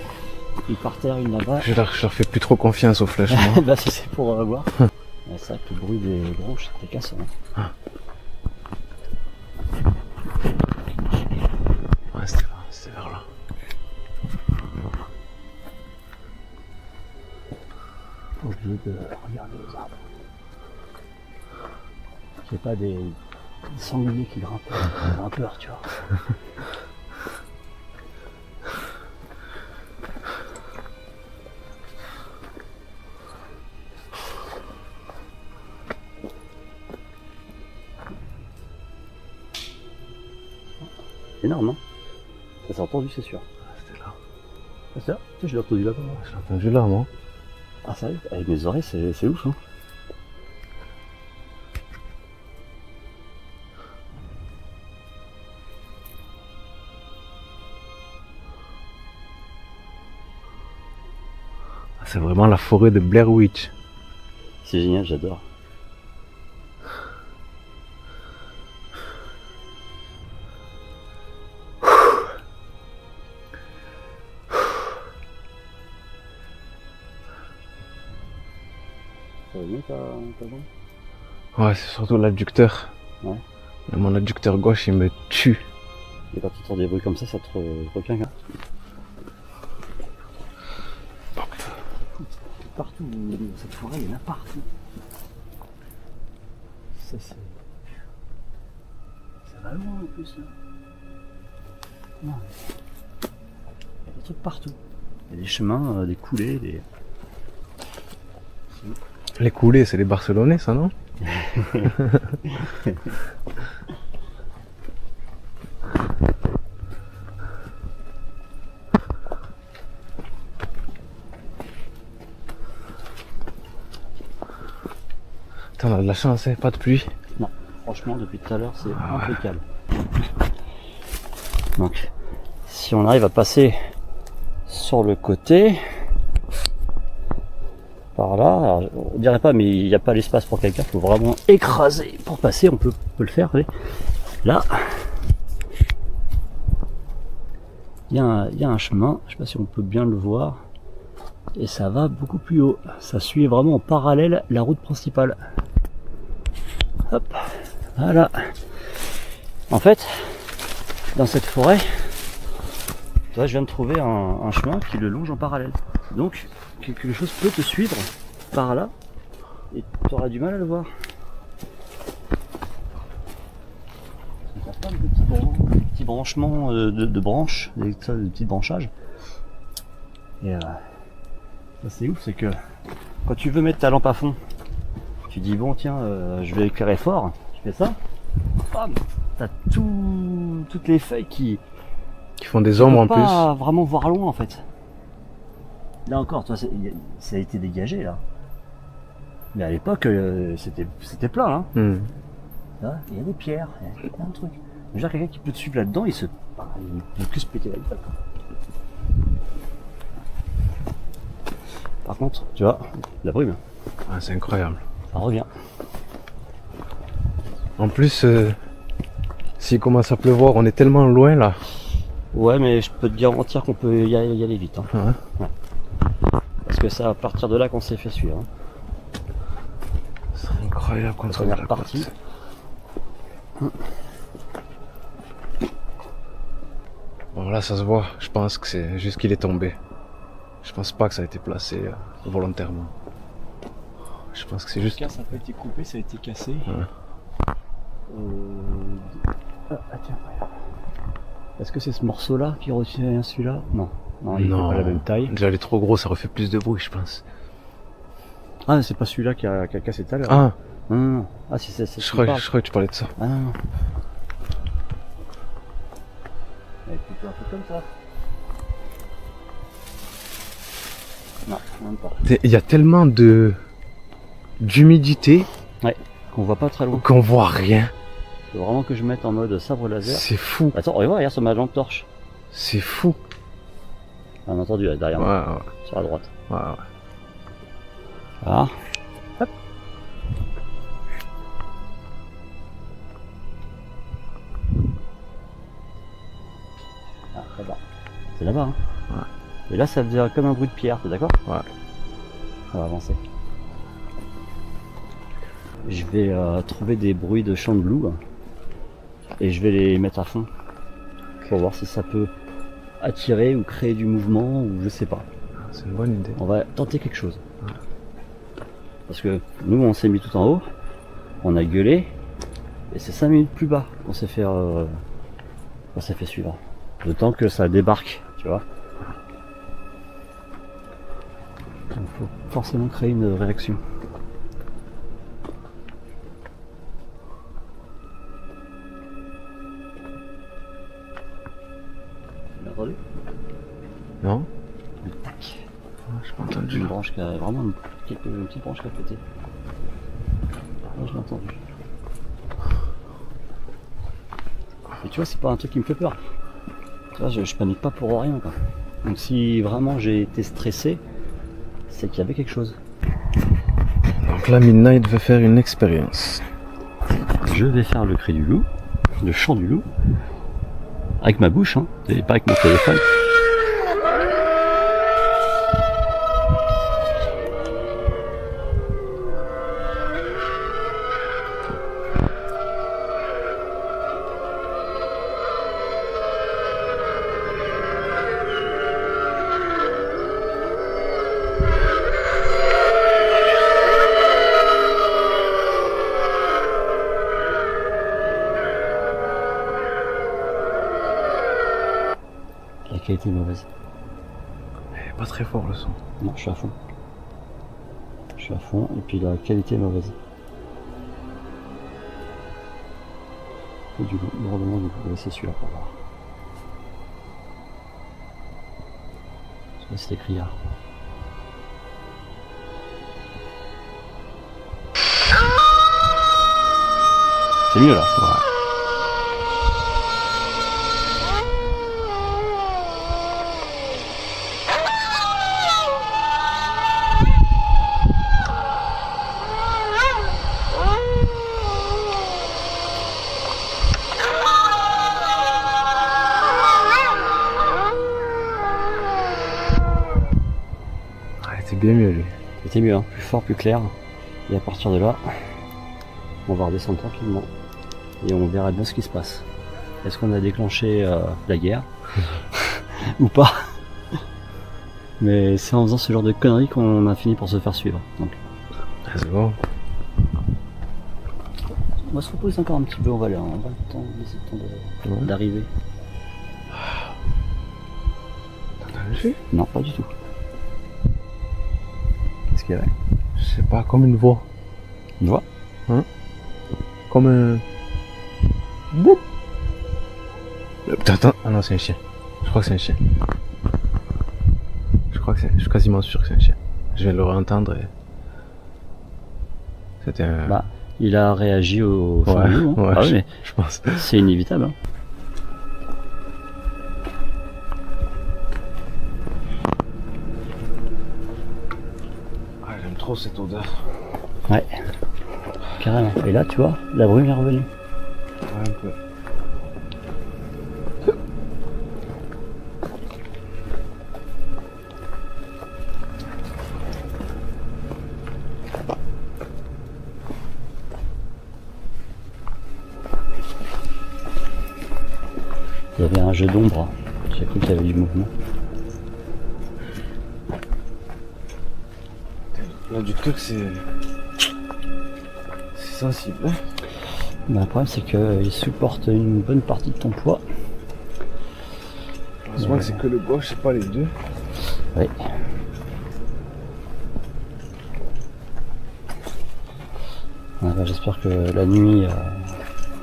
[SPEAKER 2] Une par terre, une là-bas.
[SPEAKER 1] je leur fais plus trop confiance aux flèches, moi.
[SPEAKER 2] Bah si c'est pour voir. Ouais, c'est vrai que le bruit des branches c'était cassant. Hein.
[SPEAKER 1] Ouais, c'était là, c'était vers là.
[SPEAKER 2] Au lieu de regarder les arbres. Qu'il n'y ait pas des sangliers qui grimpent, on a peur, tu vois. Énorme, hein. Ça s'est entendu, c'est sûr.
[SPEAKER 1] C'était là.
[SPEAKER 2] Ah, c'est là? Je l'ai entendu là-bas.
[SPEAKER 1] J'ai entendu là, moi.
[SPEAKER 2] Ah, sérieux? Avec mes oreilles, c'est ouf, hein.
[SPEAKER 1] C'est vraiment la forêt de Blair Witch.
[SPEAKER 2] C'est génial, j'adore. Ça va bien ta jambe?
[SPEAKER 1] Ouais, c'est surtout l'adducteur.
[SPEAKER 2] Ouais.
[SPEAKER 1] Mon adducteur gauche, il me tue.
[SPEAKER 2] Et quand tu entends des bruits comme ça te requinque. Hein. Partout, cette forêt, il y en a partout. Ça va loin en plus là. Non. Il y a des trucs partout. Il y a des chemins, des coulées, des...
[SPEAKER 1] Les coulées, c'est les Barcelonais, ça, non? Putain, on a de la chance, hein, pas de pluie.
[SPEAKER 2] Non, franchement, depuis tout à l'heure, c'est impeccable. Donc, si on arrive à passer sur le côté, par là, alors, on dirait pas, mais il n'y a pas l'espace pour quelqu'un, il faut vraiment écraser pour passer, on peut le faire. Allez. Là, il y a un chemin, je sais pas si on peut bien le voir, et ça va beaucoup plus haut. Ça suit vraiment en parallèle la route principale. Hop, voilà. En fait, dans cette forêt, je viens de trouver un chemin qui le longe en parallèle. Donc, quelque chose peut te suivre par là, et tu auras du mal à le voir. Il y a plein de petits branchements de branches, des petits branchages. Et ça c'est ouf, c'est que quand tu veux mettre ta lampe à fond, tu dis bon tiens, je vais éclairer fort, tu fais ça, bam, t'as toutes les feuilles qui
[SPEAKER 1] font des ombres en plus.
[SPEAKER 2] Pas vraiment voir loin en fait. Là encore, toi, ça a été dégagé là. Mais à l'époque, c'était plein. Hein. Là, il y a des pierres, il y a plein de trucs. Déjà, quelqu'un qui peut te suivre là-dedans, il peut que se péter la gueule. Par contre, tu vois, la brume.
[SPEAKER 1] Ah, c'est incroyable.
[SPEAKER 2] Ça revient.
[SPEAKER 1] En plus, s'il commence à pleuvoir, on est tellement loin là.
[SPEAKER 2] Ouais, mais je peux te garantir qu'on peut y aller vite. Hein.
[SPEAKER 1] Ouais.
[SPEAKER 2] Ouais. Parce que c'est à partir de là qu'on s'est fait suivre. Hein.
[SPEAKER 1] C'est incroyable quand on est reparti. Bon là ça se voit, je pense que c'est juste qu'il est tombé. Je pense pas que ça a été placé volontairement. Je pense que c'est juste...
[SPEAKER 3] Ça n'a pas été coupé, ça a été cassé.
[SPEAKER 1] Ouais.
[SPEAKER 2] Tiens, regarde. Est-ce que c'est ce morceau-là qui retient celui-là? Non. Non, il n'est pas la même taille.
[SPEAKER 1] Déjà il est trop gros, ça refait plus de bruit je pense.
[SPEAKER 2] Ah, c'est pas celui-là qui a cassé tout à l'heure.
[SPEAKER 1] Ah
[SPEAKER 2] non. Ah, si c'est
[SPEAKER 1] je crois que tu parlais de ça.
[SPEAKER 2] Ah non. Elle est plutôt un peu comme ça. Non, même pas.
[SPEAKER 1] Il y a tellement d'humidité
[SPEAKER 2] Qu'on voit pas très loin.
[SPEAKER 1] qu'on voit rien.
[SPEAKER 2] Faut vraiment que je mette en mode sabre laser.
[SPEAKER 1] C'est fou.
[SPEAKER 2] Attends, regarde sur ma lampe torche.
[SPEAKER 1] C'est fou.
[SPEAKER 2] Ah, on a entendu là, derrière moi, sur la droite.
[SPEAKER 1] Ouais.
[SPEAKER 2] Ah. Hop. Ah, là-bas. C'est là-bas, hein. Ouais. Et là, ça faisait comme un bruit de pierre, t'es d'accord?
[SPEAKER 1] Ouais.
[SPEAKER 2] On va avancer. Je vais trouver des bruits de chant de loup et je vais les mettre à fond pour voir si ça peut attirer ou créer du mouvement ou je sais pas.
[SPEAKER 1] C'est une bonne idée.
[SPEAKER 2] On va tenter quelque chose. Parce que nous on s'est mis tout en haut, on a gueulé et c'est 5 minutes plus bas qu'on s'est fait suivre. Le temps que ça débarque, tu vois. Il faut forcément créer une réaction. Tu l'as entendu?
[SPEAKER 1] Non?
[SPEAKER 2] Le tac.
[SPEAKER 1] Je pas entendu.
[SPEAKER 2] Une branche qui a vraiment une petite branche qui a pété. Là, je l'ai entendu. Et tu vois, c'est pas un truc qui me fait peur. Tu vois, je panique pas pour rien, quoi. Donc si vraiment j'ai été stressé, c'est qu'il y avait quelque chose.
[SPEAKER 1] Donc là, Midnight veut faire une expérience.
[SPEAKER 2] Je vais faire le cri du loup, le chant du loup, avec ma bouche, hein, et pas avec mon téléphone. La qualité est mauvaise.
[SPEAKER 1] Pas très fort le son.
[SPEAKER 2] Non, je suis à fond. Je suis à fond et puis la qualité est mauvaise. Et du coup, lourdement, du coup, on va essayer celui-là pour voir. Ça, c'est des criards. c'est mieux là.
[SPEAKER 1] C'est bien mieux lui.
[SPEAKER 2] C'était mieux, hein. Plus fort, plus clair. Et à partir de là, on va redescendre tranquillement et on verra bien ce qui se passe. Est-ce qu'on a déclenché la guerre ou pas? Mais c'est en faisant ce genre de conneries qu'on a fini pour se faire suivre. Donc,
[SPEAKER 1] C'est bon.
[SPEAKER 2] on va se reposer encore un petit peu, on va le temps, laisser le temps d'arriver.
[SPEAKER 1] T'as vu?
[SPEAKER 2] Non, pas du tout.
[SPEAKER 1] Qu'est-ce qu'il y a? Je sais pas, comme une voix.
[SPEAKER 2] Une voix?
[SPEAKER 1] Comme un... Boum. Attends, ah non c'est un chien. Je crois que c'est un chien. Je suis quasiment sûr que c'est un chien. Je viens de le réentendre et... C'était un...
[SPEAKER 2] Bah, il a réagi au fond
[SPEAKER 1] ouais,
[SPEAKER 2] de nous, hein.
[SPEAKER 1] ouais,
[SPEAKER 2] Ah oui, mais
[SPEAKER 1] je pense.
[SPEAKER 2] c'est inévitable. Hein.
[SPEAKER 1] Ah, j'aime trop cette odeur.
[SPEAKER 2] Ouais, carrément. Et là, tu vois, la brume est revenue.
[SPEAKER 1] Ouais, un peu.
[SPEAKER 2] Il y avait un jeu d'ombre. J'ai cru qu'il y avait du mouvement.
[SPEAKER 1] L'adducteur c'est sensible. Hein.
[SPEAKER 2] Bah, le problème c'est qu'il supporte une bonne partie de ton poids.
[SPEAKER 1] Heureusement que c'est que le gauche, c'est pas les deux.
[SPEAKER 2] Oui. Ouais, bah, j'espère que la nuit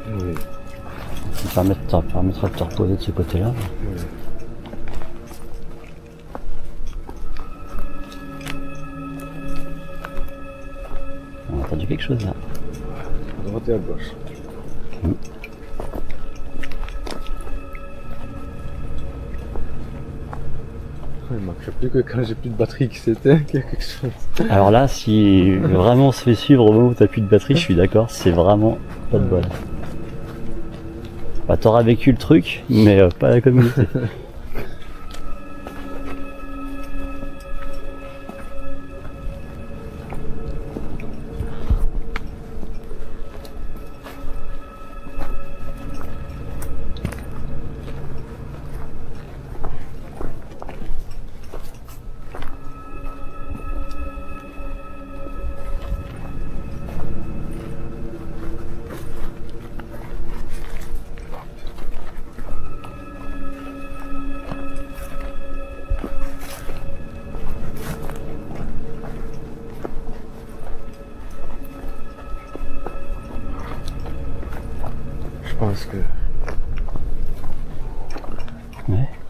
[SPEAKER 1] Oui.
[SPEAKER 2] permettra de te reposer de ce côté-là.
[SPEAKER 1] Oui.
[SPEAKER 2] On a entendu quelque chose là.
[SPEAKER 1] À droite et à gauche. Il manque plus que quand j'ai plus de batterie qui s'éteint qu'il y a quelque chose.
[SPEAKER 2] Alors là, si vraiment on se fait suivre au moment où t'as plus de batterie, je suis d'accord, c'est vraiment pas de bol. Bah, t'auras vécu le truc, mais pas la communauté.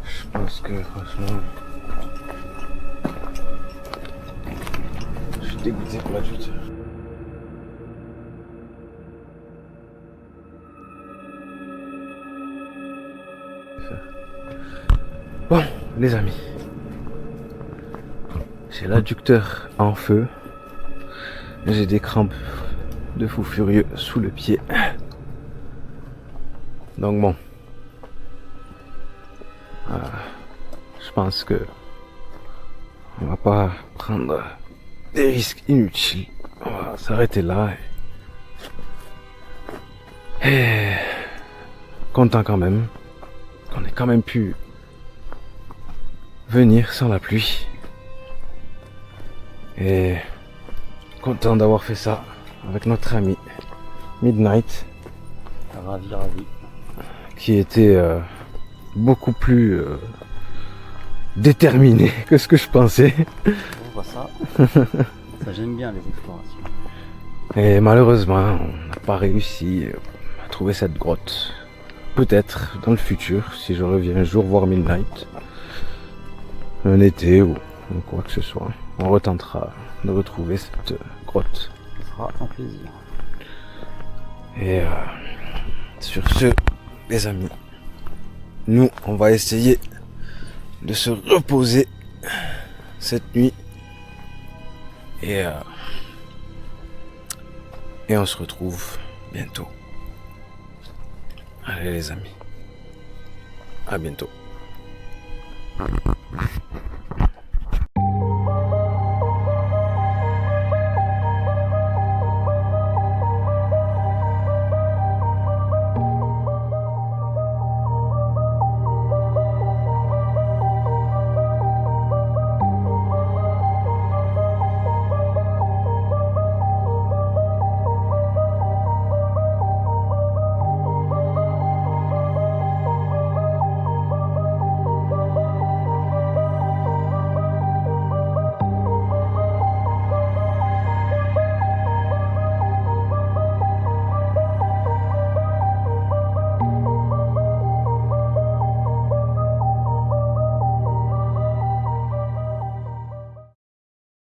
[SPEAKER 1] Je pense que franchement, je suis dégoûté pour l'adducteur. Bon, les amis, j'ai l'adducteur en feu, j'ai des crampes de fou furieux sous le pied. Donc bon, je pense que on va pas prendre des risques inutiles. On va s'arrêter là. Et content quand même qu'on ait quand même pu venir sans la pluie. Et content d'avoir fait ça avec notre ami Midnight.
[SPEAKER 2] Ravi, ravi.
[SPEAKER 1] Qui était beaucoup plus déterminé que ce que je pensais.
[SPEAKER 2] On voit ça. Ça, j'aime bien les explorations.
[SPEAKER 1] Et malheureusement, on n'a pas réussi à trouver cette grotte. Peut-être dans le futur, si je reviens un jour voir Midnight, un été ou quoi que ce soit, on retentera de retrouver cette grotte.
[SPEAKER 2] Ce sera un plaisir.
[SPEAKER 1] Et
[SPEAKER 4] Sur ce, les amis, nous, on va essayer de se reposer cette nuit. Et on se retrouve bientôt. Allez les amis, à bientôt.